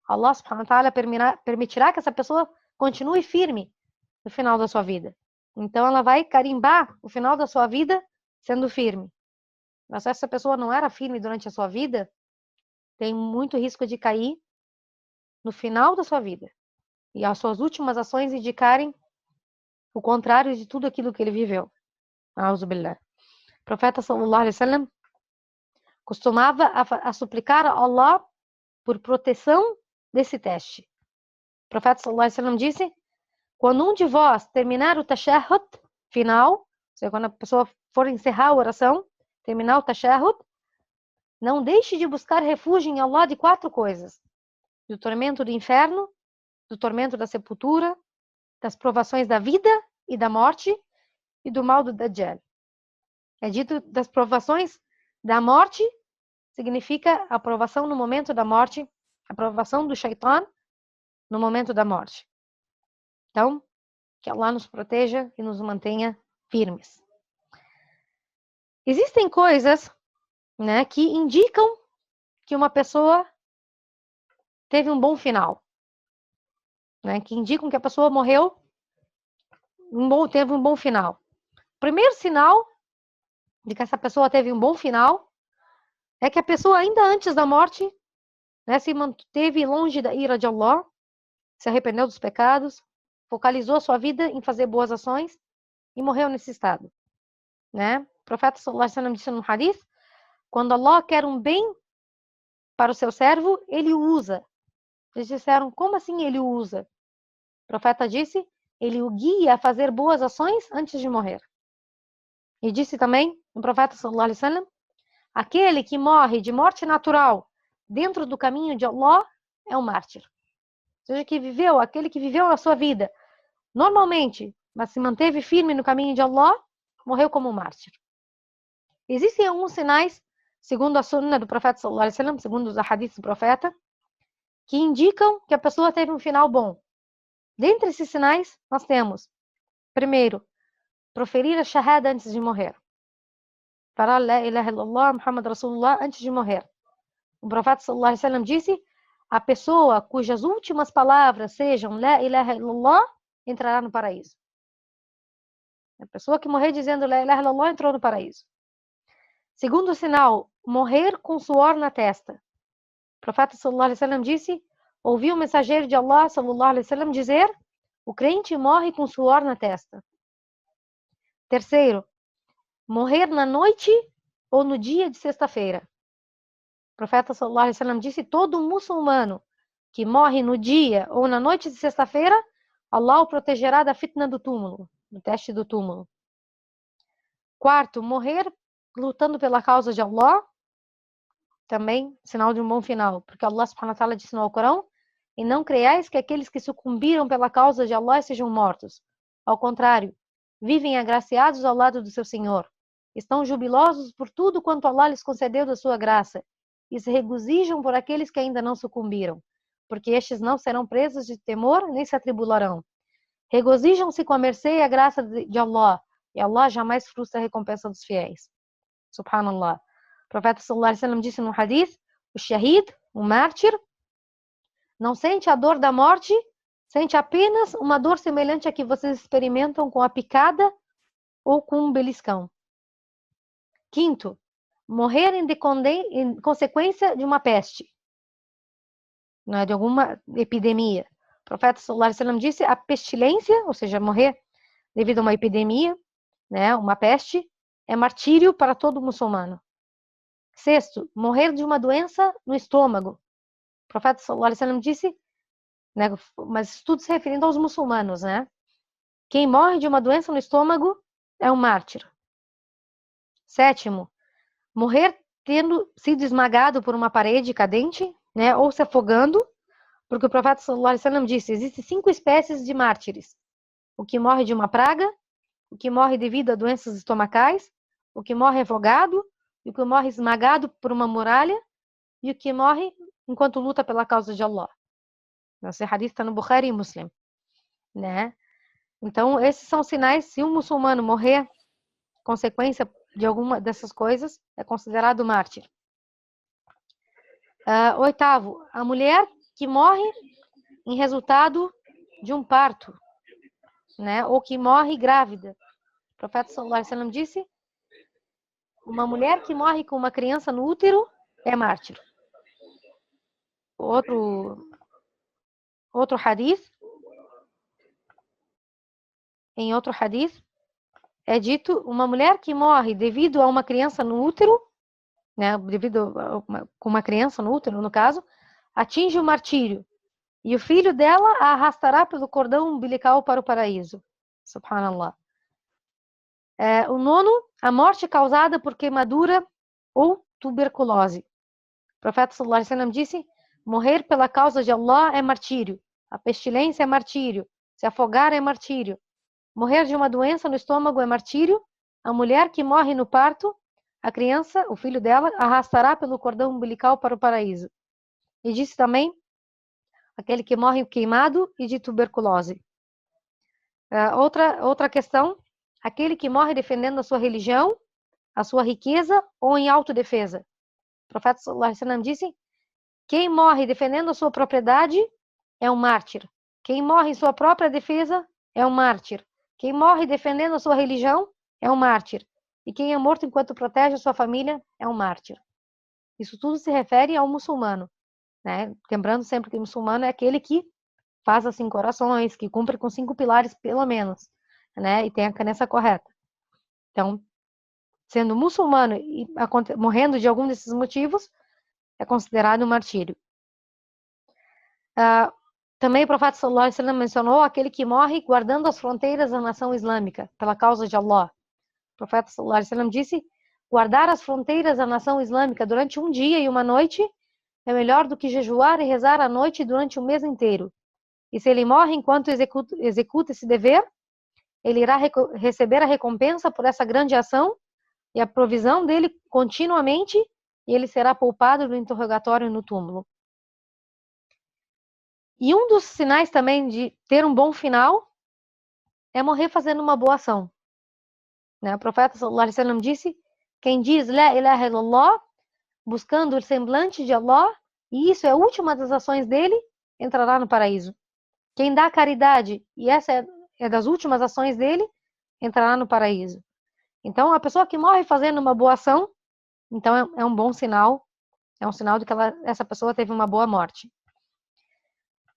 Allah subhanahu wa ta'ala permitirá que essa pessoa continue firme no final da sua vida. Então ela vai carimbar o final da sua vida sendo firme. Mas se essa pessoa não era firme durante a sua vida, tem muito risco de cair no final da sua vida. E as suas últimas ações indicarem o contrário de tudo aquilo que ele viveu. A'udhu billah. O profeta sallallahu alaihi wasallam costumava a suplicar a Allah por proteção desse teste. O profeta sallallahu alaihi wasallam disse: quando um de vós terminar o tashahhud final, ou seja, quando a pessoa for encerrar a oração, terminar o tashahhud, não deixe de buscar refúgio em Allah de 4 coisas: do tormento do inferno, do tormento da sepultura, das provações da vida e da morte e do mal do Dajjal. É dito das provações da morte, significa a provação no momento da morte, a provação do Shaitan no momento da morte. Então, que Allah nos proteja e nos mantenha firmes. Existem coisas, né, que indicam que uma pessoa teve um bom final, né, que indicam que a pessoa morreu, teve um bom final. O primeiro sinal de que essa pessoa teve um bom final é que a pessoa ainda antes da morte, né, se manteve longe da ira de Allah, se arrependeu dos pecados, focalizou sua vida em fazer boas ações e morreu nesse estado, né? O profeta sallallahu alaihi wasallam disse no hadith: quando Allah quer um bem para o seu servo, ele o usa. Eles disseram: como assim ele o usa? O profeta disse: ele o guia a fazer boas ações antes de morrer. E disse também o profeta sallallahu alaihi wasallam: aquele que morre de morte natural dentro do caminho de Allah é um mártir. Ou seja, aquele que viveu a sua vida normalmente, mas se manteve firme no caminho de Allah, morreu como um mártir. Existem alguns sinais, segundo a sunna do profeta sallallahu alaihi wasallam, segundo os hadiths do profeta, que indicam que a pessoa teve um final bom. Dentre esses sinais, nós temos, primeiro, proferir a shahada antes de morrer. Falar la ilaha illallah, Muhammad Rasulullah antes de morrer. O profeta sallallahu alaihi wasallam disse: a pessoa cujas últimas palavras sejam la ilaha illallah entrará no paraíso. A pessoa que morrer dizendo la ilaha illallah entrou no paraíso. Segundo sinal, morrer com suor na testa. O profeta sallallahu alaihi wasallam disse: ouvi o mensageiro de Allah sallallahu alaihi wasallam dizer: o crente morre com suor na testa. Terceiro, morrer na noite ou no dia de sexta-feira. O profeta sallallahu alaihi wasallam disse: todo muçulmano que morre no dia ou na noite de sexta-feira, Allah o protegerá da fitna do túmulo, do teste do túmulo. Quarto, morrer lutando pela causa de Allah, também sinal de um bom final, porque Allah subhanahu wa ta'ala disse no Alcorão: e não creiais que aqueles que sucumbiram pela causa de Allah sejam mortos. Ao contrário, vivem agraciados ao lado do seu Senhor. Estão jubilosos por tudo quanto Allah lhes concedeu da sua graça e se regozijam por aqueles que ainda não sucumbiram, porque estes não serão presos de temor nem se atribularão. Regozijam-se com a mercê e a graça de Allah, e Allah jamais frustra a recompensa dos fiéis. Subhanallah. O profeta sallallahu alaihi wasallam disse no hadith: o shahid, o mártir, não sente a dor da morte, sente apenas uma dor semelhante à que vocês experimentam com a picada ou com um beliscão. Quinto, morrer em consequência de uma peste, não é, de alguma epidemia. O profeta sallallahu alaihi wasallam disse: a pestilência, ou seja, morrer devido a uma epidemia, né, uma peste, é martírio para todo muçulmano. Sexto, morrer de uma doença no estômago. O profeta sallallahu alaihi wasallam disse, né, mas tudo se referindo aos muçulmanos, né? Quem morre de uma doença no estômago é um mártir. Sétimo, morrer tendo sido esmagado por uma parede cadente, né, ou se afogando, porque o profeta sallallahu alaihi wasallam disse: existem 5 espécies de mártires: o que morre de uma praga, o que morre devido a doenças estomacais, o que morre afogado, o que morre esmagado por uma muralha e o que morre enquanto luta pela causa de Allah. Esse hadith está no Bukhari e Muslim, né? Então, esses são sinais. Se um muçulmano morrer consequência de alguma dessas coisas, é considerado mártir. Oitavo, a mulher que morre em resultado de um parto, né? Ou que morre grávida. O profeta sallallahu alaihi wasallam disse: uma mulher que morre com uma criança no útero é mártir. Outro hadith, em outro hadith, é dito: uma mulher que morre devido a uma criança no útero, né, com uma criança no útero, no caso, atinge o martírio, e o filho dela a arrastará pelo cordão umbilical para o paraíso. Subhanallah. O nono, a morte causada por queimadura ou tuberculose. O profeta sallallahu alaihi wasallam disse: morrer pela causa de Allah é martírio. A pestilência é martírio. Se afogar é martírio. Morrer de uma doença no estômago é martírio. A mulher que morre no parto, a criança, o filho dela, arrastará pelo cordão umbilical para o paraíso. E disse também: aquele que morre queimado e de tuberculose. Outra questão: aquele que morre defendendo a sua religião, a sua riqueza ou em autodefesa. O profeta sallallahu alaihi wasallam disse: quem morre defendendo a sua propriedade é um mártir. Quem morre em sua própria defesa é um mártir. Quem morre defendendo a sua religião é um mártir. E quem é morto enquanto protege a sua família é um mártir. Isso tudo se refere ao muçulmano, né? Lembrando sempre que o muçulmano é aquele que faz as 5 orações, que cumpre com 5 pilares pelo menos, né? E tem a crença correta. Então, sendo muçulmano e morrendo de algum desses motivos, é considerado um martírio. Também o profeta sallallahu alaihi wasallam mencionou aquele que morre guardando as fronteiras da nação islâmica, pela causa de Allah. O profeta sallallahu alaihi wasallam disse: guardar as fronteiras da nação islâmica durante um dia e uma noite é melhor do que jejuar e rezar à noite durante o mês inteiro. E se ele morre enquanto executa esse dever, ele irá receber a recompensa por essa grande ação e a provisão dele continuamente, e ele será poupado do interrogatório no túmulo. E um dos sinais também de ter um bom final é morrer fazendo uma boa ação. O profeta sallallahu alaihi wasallam disse: quem diz La ilaha illallah, buscando o semblante de Allah, e isso é a última das ações dele, entrará no paraíso. Quem dá caridade, e essa é das últimas ações dele, entrará no paraíso. Então, a pessoa que morre fazendo uma boa ação, então é um bom sinal, é um sinal de que essa pessoa teve uma boa morte.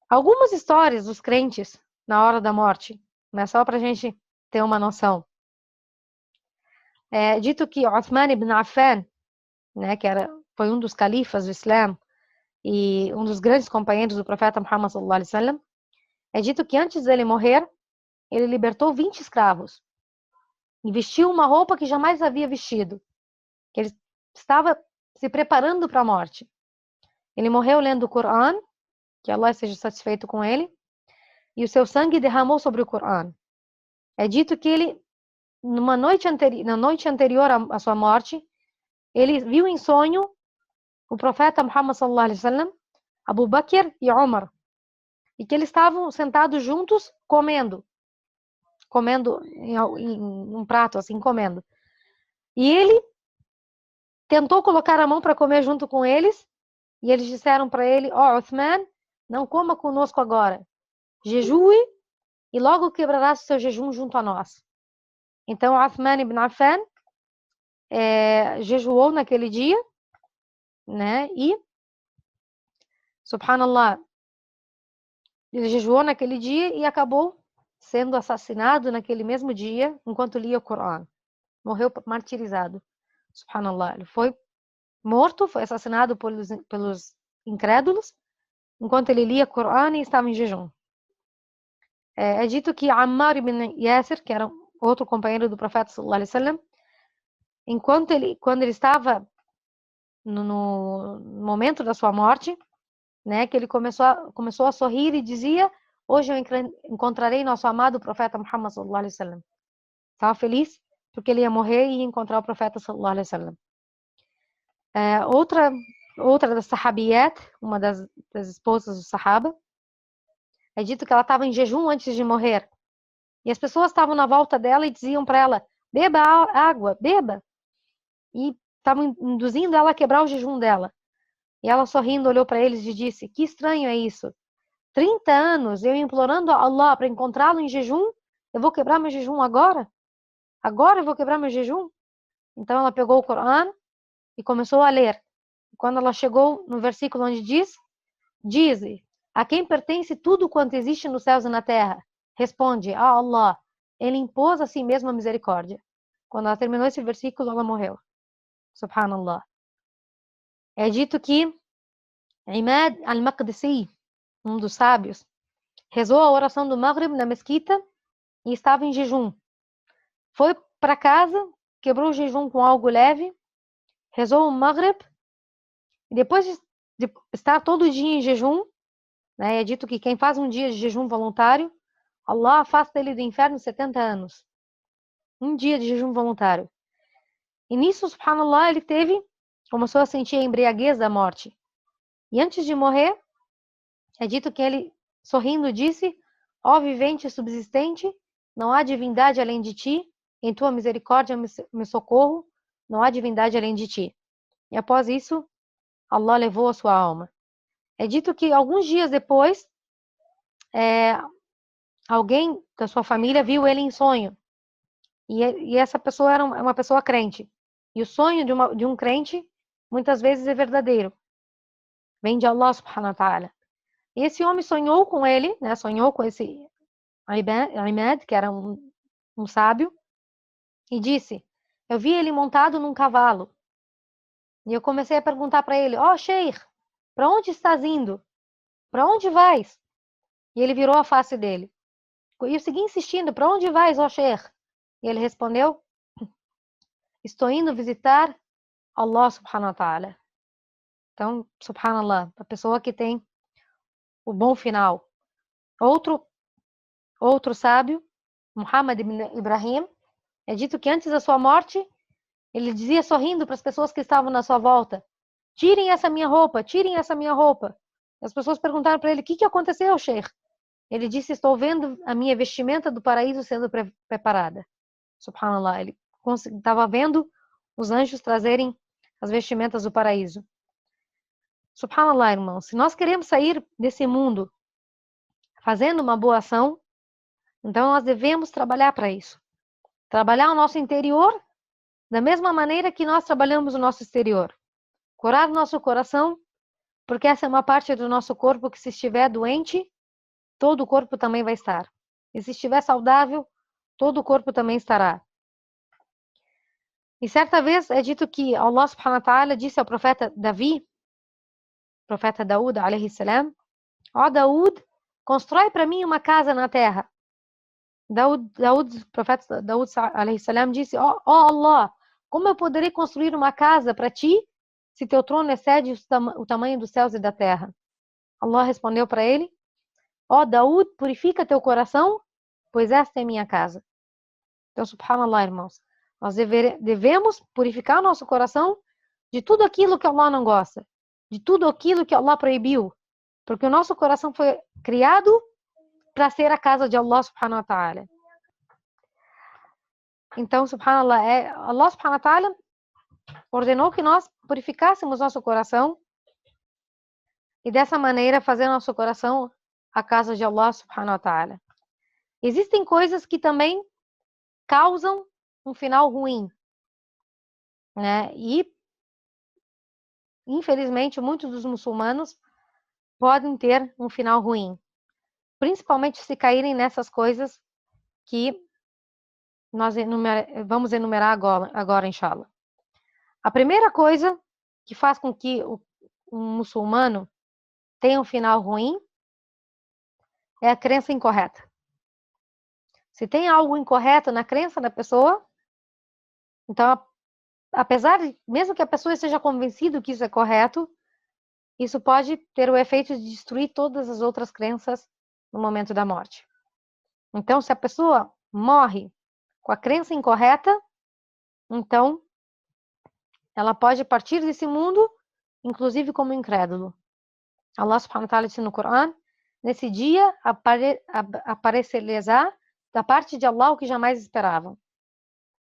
Algumas histórias dos crentes na hora da morte, né, só para a gente ter uma noção. É dito que Uthman ibn Affan, né, foi um dos califas do Islã e um dos grandes companheiros do profeta Muhammad sallallahu alaihi wasallam, é dito que antes dele morrer, ele libertou 20 escravos e vestiu uma roupa que jamais havia vestido, que ele estava se preparando para a morte. Ele morreu lendo o Corão, que Allah seja satisfeito com ele, e o seu sangue derramou sobre o Corão. É dito que ele, na noite anterior à sua morte, ele viu em sonho o profeta Muhammad sallallahu alaihi wasallam, Abu Bakr e Umar, e que eles estavam sentados juntos comendo em um prato, assim, comendo. E ele tentou colocar a mão para comer junto com eles, e eles disseram para ele: Uthman, não coma conosco agora, jejue e logo quebrarás o seu jejum junto a nós. Então Uthman ibn Affan jejuou naquele dia, né? E subhanallah, ele jejuou naquele dia e acabou sendo assassinado naquele mesmo dia enquanto lia o Corão. Morreu martirizado. Subhanallah, ele foi morto, foi assassinado pelos incrédulos enquanto ele lia o Corão e estava em jejum. É dito que Ammar ibn Yasir, que era outro companheiro do profeta sallallahu alaihi wasallam, quando ele estava no momento da sua morte, né, que ele começou a sorrir e dizia: hoje eu encontrarei nosso amado profeta Muhammad sallallahu alaihi wasallam. Estava feliz porque ele ia morrer e ia encontrar o profeta sallallahu alaihi wasallam. Outra das sahabiyat, uma das esposas do sahaba, é dito que ela estava em jejum antes de morrer. E as pessoas estavam na volta dela e diziam para ela: beba água, beba. E estavam induzindo ela a quebrar o jejum dela. E ela, sorrindo, olhou para eles e disse: que estranho é isso. 30 anos eu implorando a Allah para encontrá-lo em jejum, eu vou quebrar meu jejum agora? Agora eu vou quebrar meu jejum? Então ela pegou o Corão e começou a ler. Quando ela chegou no versículo onde diz: a quem pertence tudo quanto existe nos céus e na terra? Responde: a Allah. Ele impôs a si mesmo a misericórdia. Quando ela terminou esse versículo, ela morreu. Subhanallah. É dito que Imad al-Maqdisi, um dos sábios, rezou a oração do Maghrib na mesquita e estava em jejum. Foi para casa, quebrou o jejum com algo leve, rezou o Maghrib, e depois de estar todo dia em jejum, né, é dito que quem faz um dia de jejum voluntário, Allah afasta ele do inferno 70 anos. Um dia de jejum voluntário. E nisso, subhanallah, ele começou a sentir a embriaguez da morte. E antes de morrer, é dito que ele, sorrindo, disse: ó vivente e subsistente, não há divindade além de ti, em tua misericórdia me socorro, não há divindade além de ti. E após isso, Allah levou a sua alma. É dito que alguns dias depois, alguém da sua família viu ele em sonho. E essa pessoa era uma pessoa crente. E o sonho de um crente, muitas vezes, é verdadeiro. Vem de Allah subhanahu wa ta'ala. E esse homem sonhou com ele, né? Sonhou com esse Imad, que era um sábio, e disse: eu vi ele montado num cavalo. E eu comecei a perguntar para ele: ó, Sheikh, para onde estás indo? Para onde vais? E ele virou a face dele. E eu segui insistindo: para onde vais, ó Sheikh? E ele respondeu: estou indo visitar Allah subhanahu wa ta'ala. Então, subhanallah, a pessoa que tem o bom final. Outro sábio, Muhammad ibn Ibrahim, é dito que antes da sua morte, ele dizia sorrindo para as pessoas que estavam na sua volta: tirem essa minha roupa, tirem essa minha roupa. As pessoas perguntaram para ele: o que aconteceu, Sheikh? Ele disse: estou vendo a minha vestimenta do paraíso sendo preparada. Subhanallah, ele estava vendo os anjos trazerem as vestimentas do paraíso. Subhanallah, irmão, se nós queremos sair desse mundo fazendo uma boa ação, então nós devemos trabalhar para isso. Trabalhar o nosso interior da mesma maneira que nós trabalhamos o nosso exterior. Curar o nosso coração, porque essa é uma parte do nosso corpo que, se estiver doente, todo o corpo também vai estar. E se estiver saudável, todo o corpo também estará. E certa vez é dito que Allah subhanahu wa ta'ala disse ao profeta Davi, profeta Daúd, alayhi salam: ó Daúd, constrói para mim uma casa na terra. Profeta Daúd, alayhi salam, disse: ó Allah, como eu poderei construir uma casa para ti, se teu trono excede o tamanho dos céus e da terra? Allah respondeu para ele: ó Daúd, purifica teu coração, pois esta é minha casa. Então, subhanallah, irmãos, nós devemos purificar nosso coração de tudo aquilo que Allah não gosta, de tudo aquilo que Allah proibiu, porque o nosso coração foi criado para ser a casa de Allah subhanahu wa ta'ala. Então, subhanallah, Allah subhanahu wa ta'ala ordenou que nós purificássemos nosso coração e dessa maneira fazer nosso coração a casa de Allah subhanahu wa ta'ala. Existem coisas que também causam um final ruim, né? E infelizmente muitos dos muçulmanos podem ter um final ruim, principalmente se caírem nessas coisas que nós vamos enumerar agora, inshallah. A primeira coisa que faz com que um muçulmano tenha um final ruim é a crença incorreta. Se tem algo incorreto na crença da pessoa, então, mesmo que a pessoa esteja convencida que isso é correto, isso pode ter o efeito de destruir todas as outras crenças no momento da morte. Então, se a pessoa morre com a crença incorreta, então ela pode partir desse mundo, inclusive como incrédulo. Allah subhanahu wa ta'ala disse no Corão: nesse dia aparecer-lhes da parte de Allah o que jamais esperavam.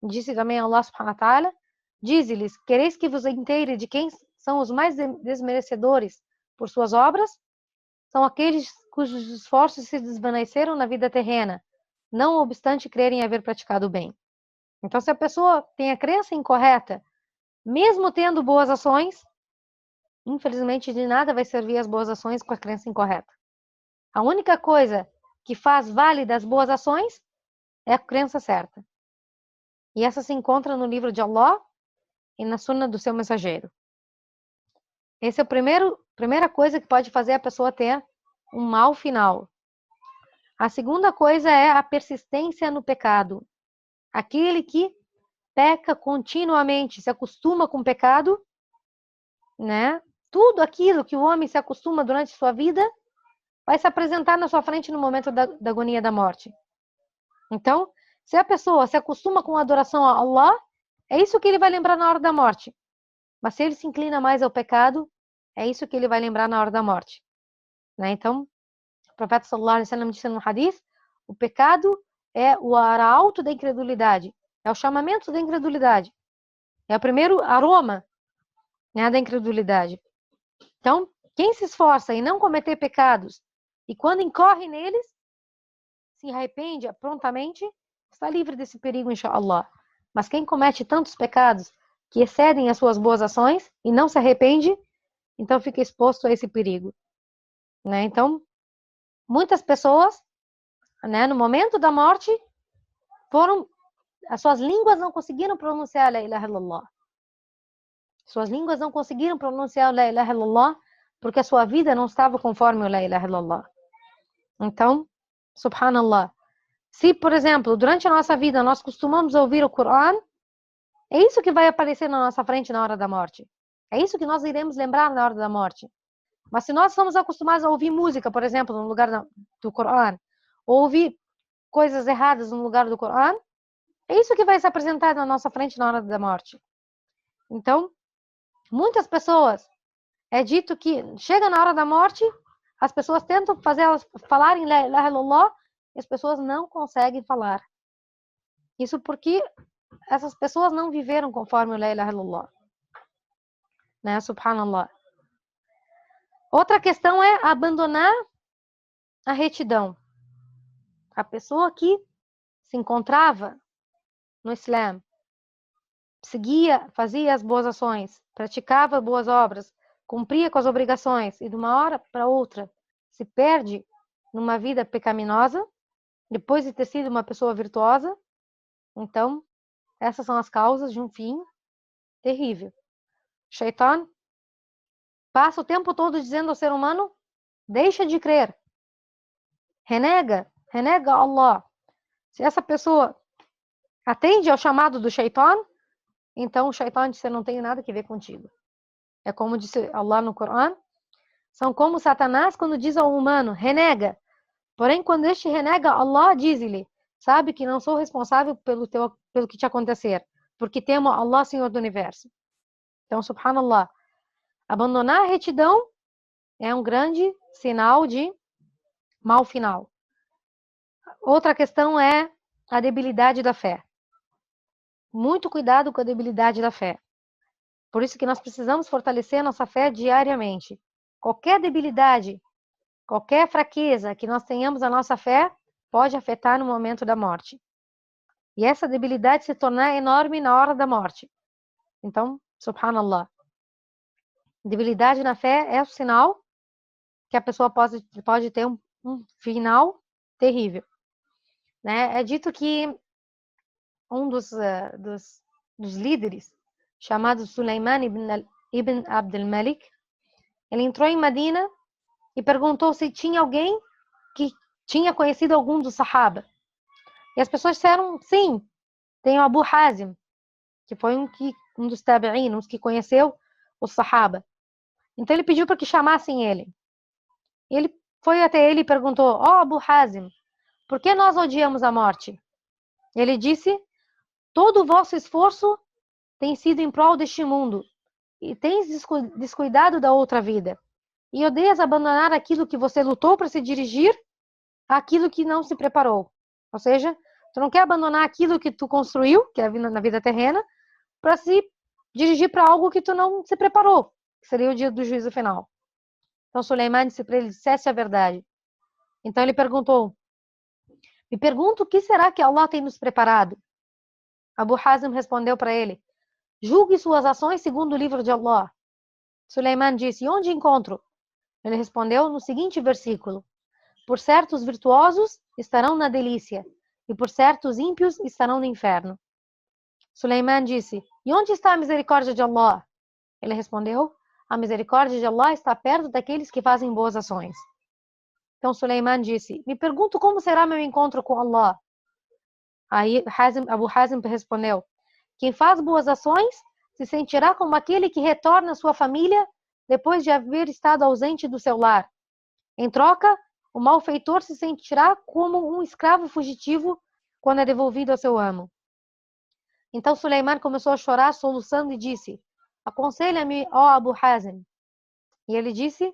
Disse também Allah subhanahu wa ta'ala: dize-lhes, quereis que vos inteire de quem são os mais desmerecedores por suas obras? São aqueles cujos esforços se desvaneceram na vida terrena, não obstante crerem haver praticado o bem. Então, se a pessoa tem a crença incorreta, mesmo tendo boas ações, infelizmente de nada vai servir as boas ações com a crença incorreta. A única coisa que faz válida as boas ações é a crença certa. E essa se encontra no livro de Allah e na sunna do seu mensageiro. Essa é a primeira coisa que pode fazer a pessoa ter um mau final. A segunda coisa é a persistência no pecado. Aquele que peca continuamente, se acostuma com o pecado, né? Tudo aquilo que o homem se acostuma durante sua vida vai se apresentar na sua frente no momento da agonia da morte. Então, se a pessoa se acostuma com a adoração a Allah, é isso que ele vai lembrar na hora da morte. Mas se ele se inclina mais ao pecado, é isso que ele vai lembrar na hora da morte. Né? Então, o profeta sallallahu alaihi wasallam disse no hadith: o pecado é o arauto da incredulidade, é o chamamento da incredulidade, é o primeiro aroma, né, da incredulidade. Então, quem se esforça em não cometer pecados e quando incorre neles, se arrepende prontamente, está livre desse perigo, inshallah. Mas quem comete tantos pecados que excedem as suas boas ações e não se arrepende, então fica exposto a esse perigo. Né? Então, muitas pessoas, né, no momento da morte, as suas línguas não conseguiram pronunciar La ilaha illallah. Suas línguas não conseguiram pronunciar La ilaha illallah porque a sua vida não estava conforme o La ilaha illallah. Então, subhanallah. Se, por exemplo, durante a nossa vida nós costumamos ouvir o Coran, é isso que vai aparecer na nossa frente na hora da morte. É isso que nós iremos lembrar na hora da morte. Mas se nós estamos acostumados a ouvir música, por exemplo, no lugar do Coran, ou ouvir coisas erradas no lugar do Coran, é isso que vai se apresentar na nossa frente na hora da morte. Então, muitas pessoas, é dito que chega na hora da morte, as pessoas tentam fazer elas falarem La ilaha illallah, e as pessoas não conseguem falar. Isso porque essas pessoas não viveram conforme o La ilaha illallah. Né? Subhanallah. Outra questão é abandonar a retidão. A pessoa que se encontrava no Islã, seguia, fazia as boas ações, praticava boas obras, cumpria com as obrigações e de uma hora para outra se perde numa vida pecaminosa, depois de ter sido uma pessoa virtuosa, então essas são as causas de um fim terrível. Shaitan passa o tempo todo dizendo ao ser humano: deixa de crer, renega Allah. Se essa pessoa atende ao chamado do Shaitan, então o Shaitan disse: não tem nada a ver contigo. É como disse Allah no Coran, são como Satanás quando diz ao humano: renega. Porém, quando este renega Allah, diz-lhe: sabe que não sou responsável pelo que te acontecer, porque temo Allah, Senhor do Universo. Então, subhanallah, abandonar a retidão é um grande sinal de mau final. Outra questão é a debilidade da fé. Muito cuidado com a debilidade da fé. Por isso que nós precisamos fortalecer nossa fé diariamente. Qualquer debilidade, qualquer fraqueza que nós tenhamos na nossa fé, pode afetar no momento da morte. E essa debilidade se tornar enorme na hora da morte. Então, subhanallah. Debilidade na fé é o sinal que a pessoa pode ter um final terrível. Né? É dito que um dos líderes, chamado Sulaiman ibn Abdul Malik, ele entrou em Medina e perguntou se tinha alguém que tinha conhecido algum dos Sahaba. E as pessoas disseram, sim, tem o Abu Hazim, que foi um dos tabi'in, uns que conheceu os Sahaba. Então ele pediu para que chamassem ele. E ele foi até ele e perguntou: Abu Hazim, por que nós odiamos a morte? Ele disse: todo o vosso esforço tem sido em prol deste mundo e tens descuidado da outra vida. E odeias abandonar aquilo que você lutou para se dirigir àquilo que não se preparou. Ou seja, tu não quer abandonar aquilo que tu construiu, que é na vida terrena, para se dirigir para algo que tu não se preparou, que seria o dia do juízo final. Então Suleiman disse para ele: dissesse a verdade. Então ele perguntou: me pergunto o que será que Allah tem nos preparado? Abu Hazim respondeu para ele: julgue suas ações segundo o livro de Allah. Suleiman disse: onde encontro? Ele respondeu no seguinte versículo: por certos virtuosos estarão na delícia, e por certos ímpios estarão no inferno. Suleiman disse: e onde está a misericórdia de Allah? Ele respondeu: a misericórdia de Allah está perto daqueles que fazem boas ações. Então Suleiman disse: me pergunto como será meu encontro com Allah. Aí Abu Hazim respondeu: quem faz boas ações se sentirá como aquele que retorna à sua família depois de haver estado ausente do seu lar. Em troca, o malfeitor se sentirá como um escravo fugitivo quando é devolvido ao seu amo. Então Suleiman começou a chorar, soluçando, e disse: aconselha-me, ó Abu Hazim. E ele disse: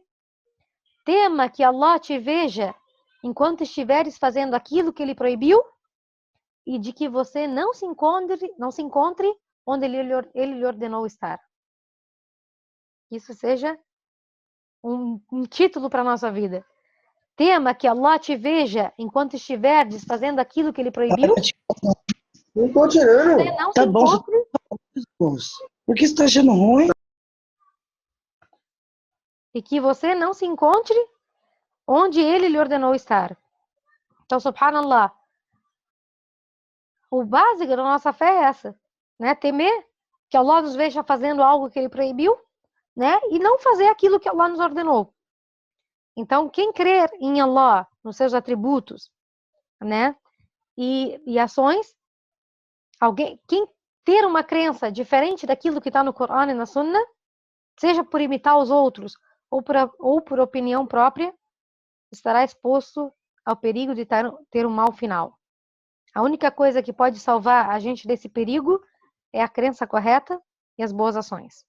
tema que Allah te veja enquanto estiveres fazendo aquilo que ele proibiu e de que você não se encontre onde ele lhe ordenou estar. Isso seja um título para a nossa vida. Tema que Allah te veja enquanto estiveres fazendo aquilo que ele proibiu. Não tô tirando. Você não Tá se bom. encontre. Por que você tá achando ruim? E que você não se encontre onde ele lhe ordenou estar. Então, subhanallah, o básico da nossa fé é essa, né? Temer que Allah nos veja fazendo algo que ele proibiu, né? E não fazer aquilo que Allah nos ordenou. Então, quem crer em Allah nos seus atributos, né? E ações, quem ter uma crença diferente daquilo que está no Corão e na Sunna, seja por imitar os outros ou por opinião própria, estará exposto ao perigo de ter um mau final. A única coisa que pode salvar a gente desse perigo é a crença correta e as boas ações.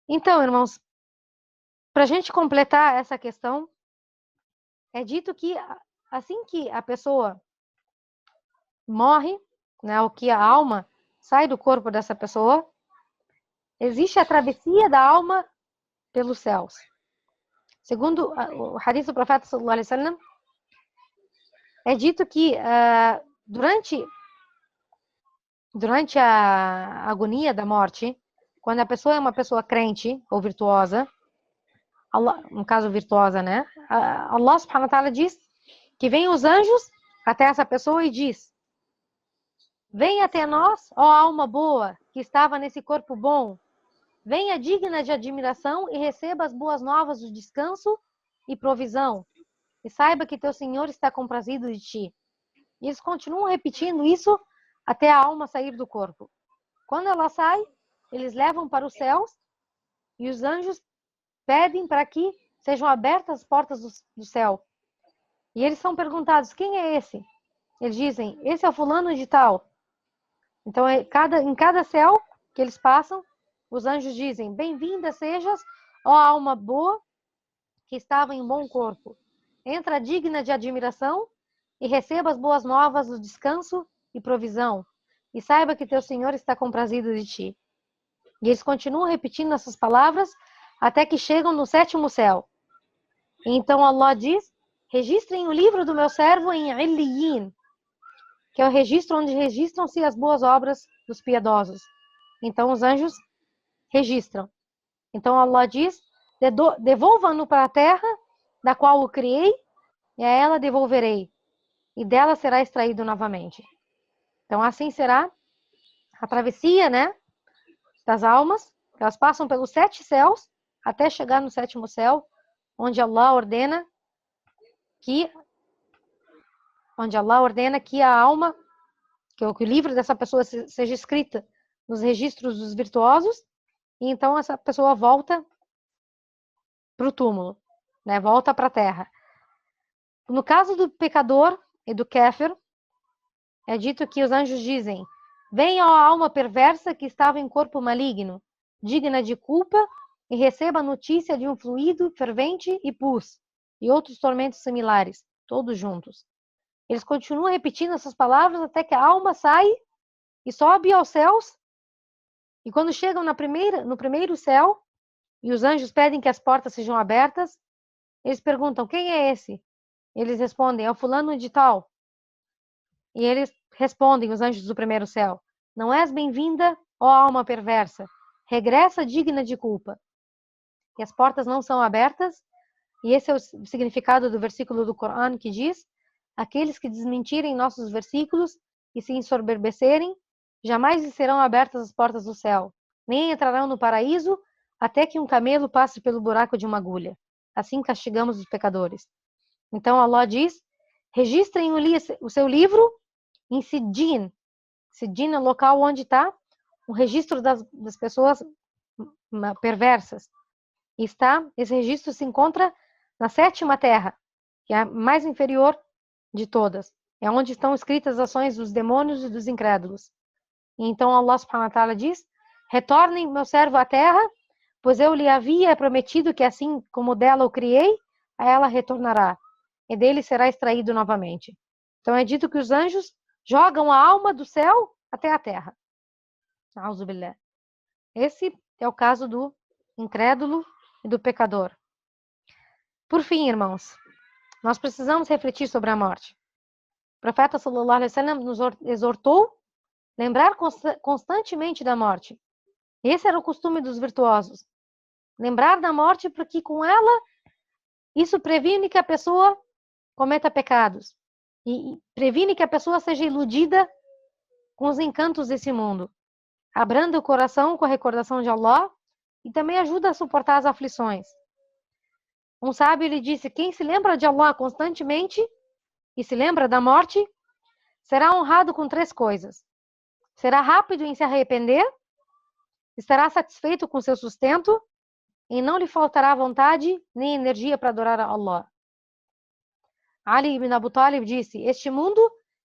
Então, irmãos, para a gente completar essa questão, é dito que assim que a pessoa morre, né, ou que a alma sai do corpo dessa pessoa, existe a travessia da alma pelos céus. Segundo o hadith do profeta sallallahu alaihi wasallam, é dito que durante a agonia da morte, quando a pessoa é uma pessoa crente ou virtuosa, Allah, no caso virtuosa, né? Allah subhanahu wa ta'ala diz que vem os anjos até essa pessoa e diz: venha até nós, ó alma boa, que estava nesse corpo bom, venha digna de admiração e receba as boas novas do descanso e provisão, e saiba que teu Senhor está comprazido de ti. E eles continuam repetindo isso até a alma sair do corpo. Quando ela sai, eles levam para os céus e os anjos pedem para que sejam abertas as portas do céu. E eles são perguntados: quem é esse? Eles dizem: esse é o fulano de tal. Então, em cada céu que eles passam, os anjos dizem: bem-vinda sejas, ó alma boa, que estava em bom corpo. Entra digna de admiração e receba as boas novas do descanso e provisão. E saiba que teu Senhor está comprazido de ti. E eles continuam repetindo essas palavras até que chegam no 7º céu. Então Allah diz: registrem o livro do meu servo em Illiyin, que é o registro onde registram-se as boas obras dos piedosos. Então os anjos registram. Então Allah diz: devolva-no para a terra, da qual o criei, e a ela devolverei, e dela será extraído novamente. Então assim será a travessia, né, das almas. Elas passam pelos 7 céus até chegar no 7º céu, onde Allah ordena que a alma, que o livro dessa pessoa seja escrita nos registros dos virtuosos, e então essa pessoa volta para o túmulo, né? Volta para a terra. No caso do pecador e do kéfir, é dito que os anjos dizem: venha, ó alma perversa que estava em corpo maligno, digna de culpa, e receba a notícia de um fluido fervente e pus, e outros tormentos similares, todos juntos. Eles continuam repetindo essas palavras até que a alma sai e sobe aos céus. E quando chegam no primeiro céu, e os anjos pedem que as portas sejam abertas, eles perguntam: quem é esse? Eles respondem: é o fulano de tal. E eles respondem, os anjos do primeiro céu: não és bem-vinda, ó alma perversa, regressa digna de culpa. E as portas não são abertas, e esse é o significado do versículo do Corão que diz: aqueles que desmentirem nossos versículos e se ensoberbecerem, jamais lhes serão abertas as portas do céu, nem entrarão no paraíso até que um camelo passe pelo buraco de uma agulha. Assim castigamos os pecadores. Então Allah diz: registrem o seu livro em Sijin. Sijin é o local onde está o registro das pessoas perversas. Esse registro se encontra na 7ª terra, que é a mais inferior de todas. É onde estão escritas as ações dos demônios e dos incrédulos. E então Allah subhanahu wa ta'ala diz: retornem meu servo à terra, pois eu lhe havia prometido que assim como dela o criei, a ela retornará, e dele será extraído novamente. Então é dito que os anjos jogam a alma do céu até a terra. A'udhu billah. Esse é o caso do incrédulo e do pecador. Por fim, irmãos, nós precisamos refletir sobre a morte. O profeta sallallahu alaihi wasallam nos exortou a lembrar constantemente da morte. Esse era o costume dos virtuosos. Lembrar da morte porque com ela isso previne que a pessoa cometa pecados e previne que a pessoa seja iludida com os encantos desse mundo. Abranda o coração com a recordação de Allah e também ajuda a suportar as aflições. Um sábio lhe disse: quem se lembra de Allah constantemente e se lembra da morte, será honrado com 3 coisas. Será rápido em se arrepender, estará satisfeito com seu sustento e não lhe faltará vontade nem energia para adorar a Allah. Ali ibn Abu Talib disse: este mundo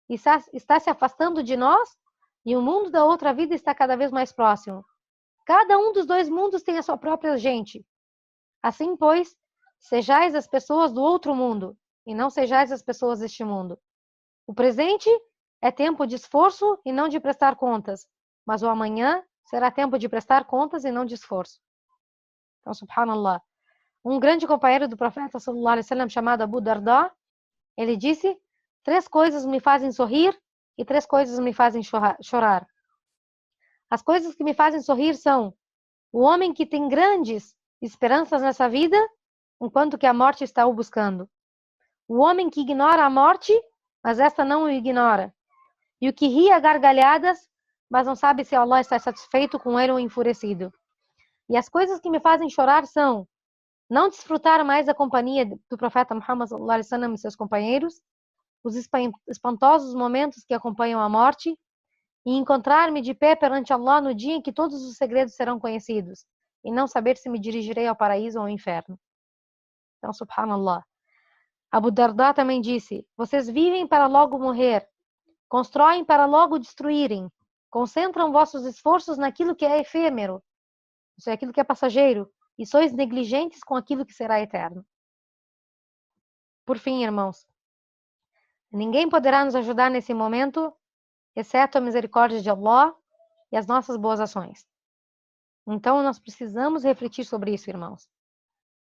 está se afastando de nós e o mundo da outra vida está cada vez mais próximo. Cada um dos 2 mundos tem a sua própria gente. Assim, pois, sejais as pessoas do outro mundo e não sejais as pessoas deste mundo. O presente é tempo de esforço e não de prestar contas, mas o amanhã será tempo de prestar contas e não de esforço. Então, subhanallah. Um grande companheiro do profeta sallallahu alaihi wasallam chamado Abu Darda, ele disse: 3 coisas me fazem sorrir e 3 coisas me fazem chorar. As coisas que me fazem sorrir são o homem que tem grandes esperanças nessa vida, enquanto que a morte está o buscando. O homem que ignora a morte, mas esta não o ignora. E o que ri a gargalhadas, mas não sabe se Allah está satisfeito com ele ou enfurecido. E as coisas que me fazem chorar são não desfrutar mais a companhia do profeta Muhammad sallallahu alaihi wasallam e seus companheiros, os espantosos momentos que acompanham a morte, e encontrar-me de pé perante Allah no dia em que todos os segredos serão conhecidos, e não saber se me dirigirei ao paraíso ou ao inferno. Então, subhanallah. Abu Darda também disse: vocês vivem para logo morrer, constroem para logo destruírem, concentram vossos esforços naquilo que é efêmero, isso é aquilo que é passageiro, e sois negligentes com aquilo que será eterno. Por fim, irmãos, ninguém poderá nos ajudar nesse momento, exceto a misericórdia de Allah e as nossas boas ações. Então, nós precisamos refletir sobre isso, irmãos.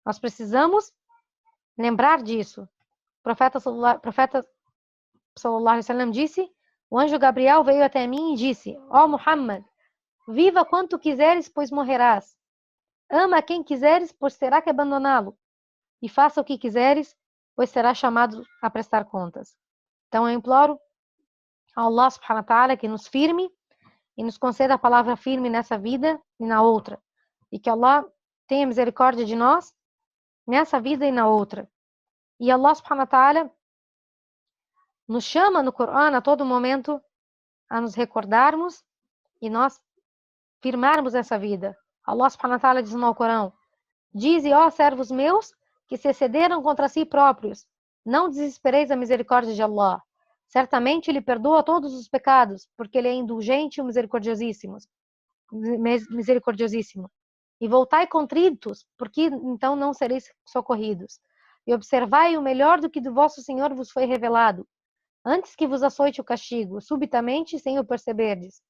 Nós precisamos lembrar disso. O profeta sallallahu alaihi wasallam disse: o anjo Gabriel veio até mim e disse: ó Muhammad, viva quanto quiseres, pois morrerás. Ama quem quiseres, pois terá que abandoná-lo. E faça o que quiseres, pois será chamado a prestar contas. Então eu imploro a Allah subhanahu wa ta'ala que nos firme e nos conceda a palavra firme nessa vida e na outra. E que Allah tenha misericórdia de nós nessa vida e na outra. E Allah subhanahu wa ta'ala nos chama no Corão a todo momento a nos recordarmos e nós firmarmos essa vida. Allah subhanahu wa ta'ala diz no Corão: dize, ó servos meus, que se excederam contra si próprios, não desespereis a misericórdia de Allah. Certamente Ele perdoa todos os pecados, porque Ele é indulgente e misericordiosíssimo. E voltai contritos, porque então não sereis socorridos. E observai o melhor do que do vosso Senhor vos foi revelado, antes que vos açoite o castigo, subitamente, sem o perceberdes.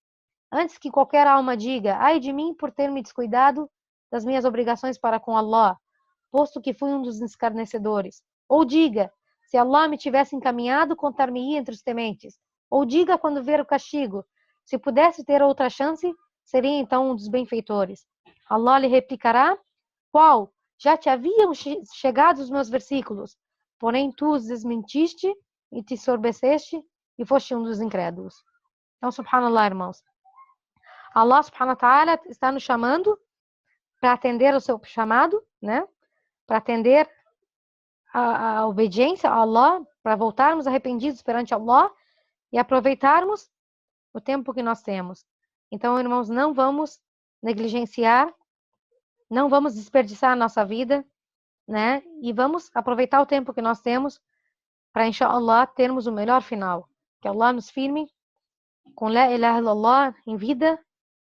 Antes que qualquer alma diga: ai de mim por ter me descuidado das minhas obrigações para com Allah, posto que fui um dos escarnecedores. Ou diga: se Allah me tivesse encaminhado, contar-me-ia entre os tementes. Ou diga, quando ver o castigo: se pudesse ter outra chance, seria então um dos benfeitores. Allah lhe replicará: qual? Já te haviam chegado os meus versículos, porém tu os desmentiste e te sorbeceste e foste um dos incrédulos. Então, subhanallah, irmãos. Allah subhanahu wa ta'ala está nos chamando para atender o seu chamado, né? Para atender a obediência a Allah, para voltarmos arrependidos perante Allah e aproveitarmos o tempo que nós temos. Então, irmãos, não vamos negligenciar, não vamos desperdiçar a nossa vida, né? E vamos aproveitar o tempo que nós temos para, inshallah, termos o melhor final. Que Allah nos firme com La ilaha illallah em vida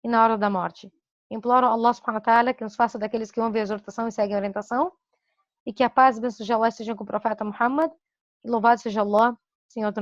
e na hora da morte. Imploro a Allah subhanahu wa ta'ala que nos faça daqueles que ouvem a exortação e seguem a orientação, e que a paz e bênçãos de Allah estejam com o profeta Muhammad, e louvado seja Allah, Senhor do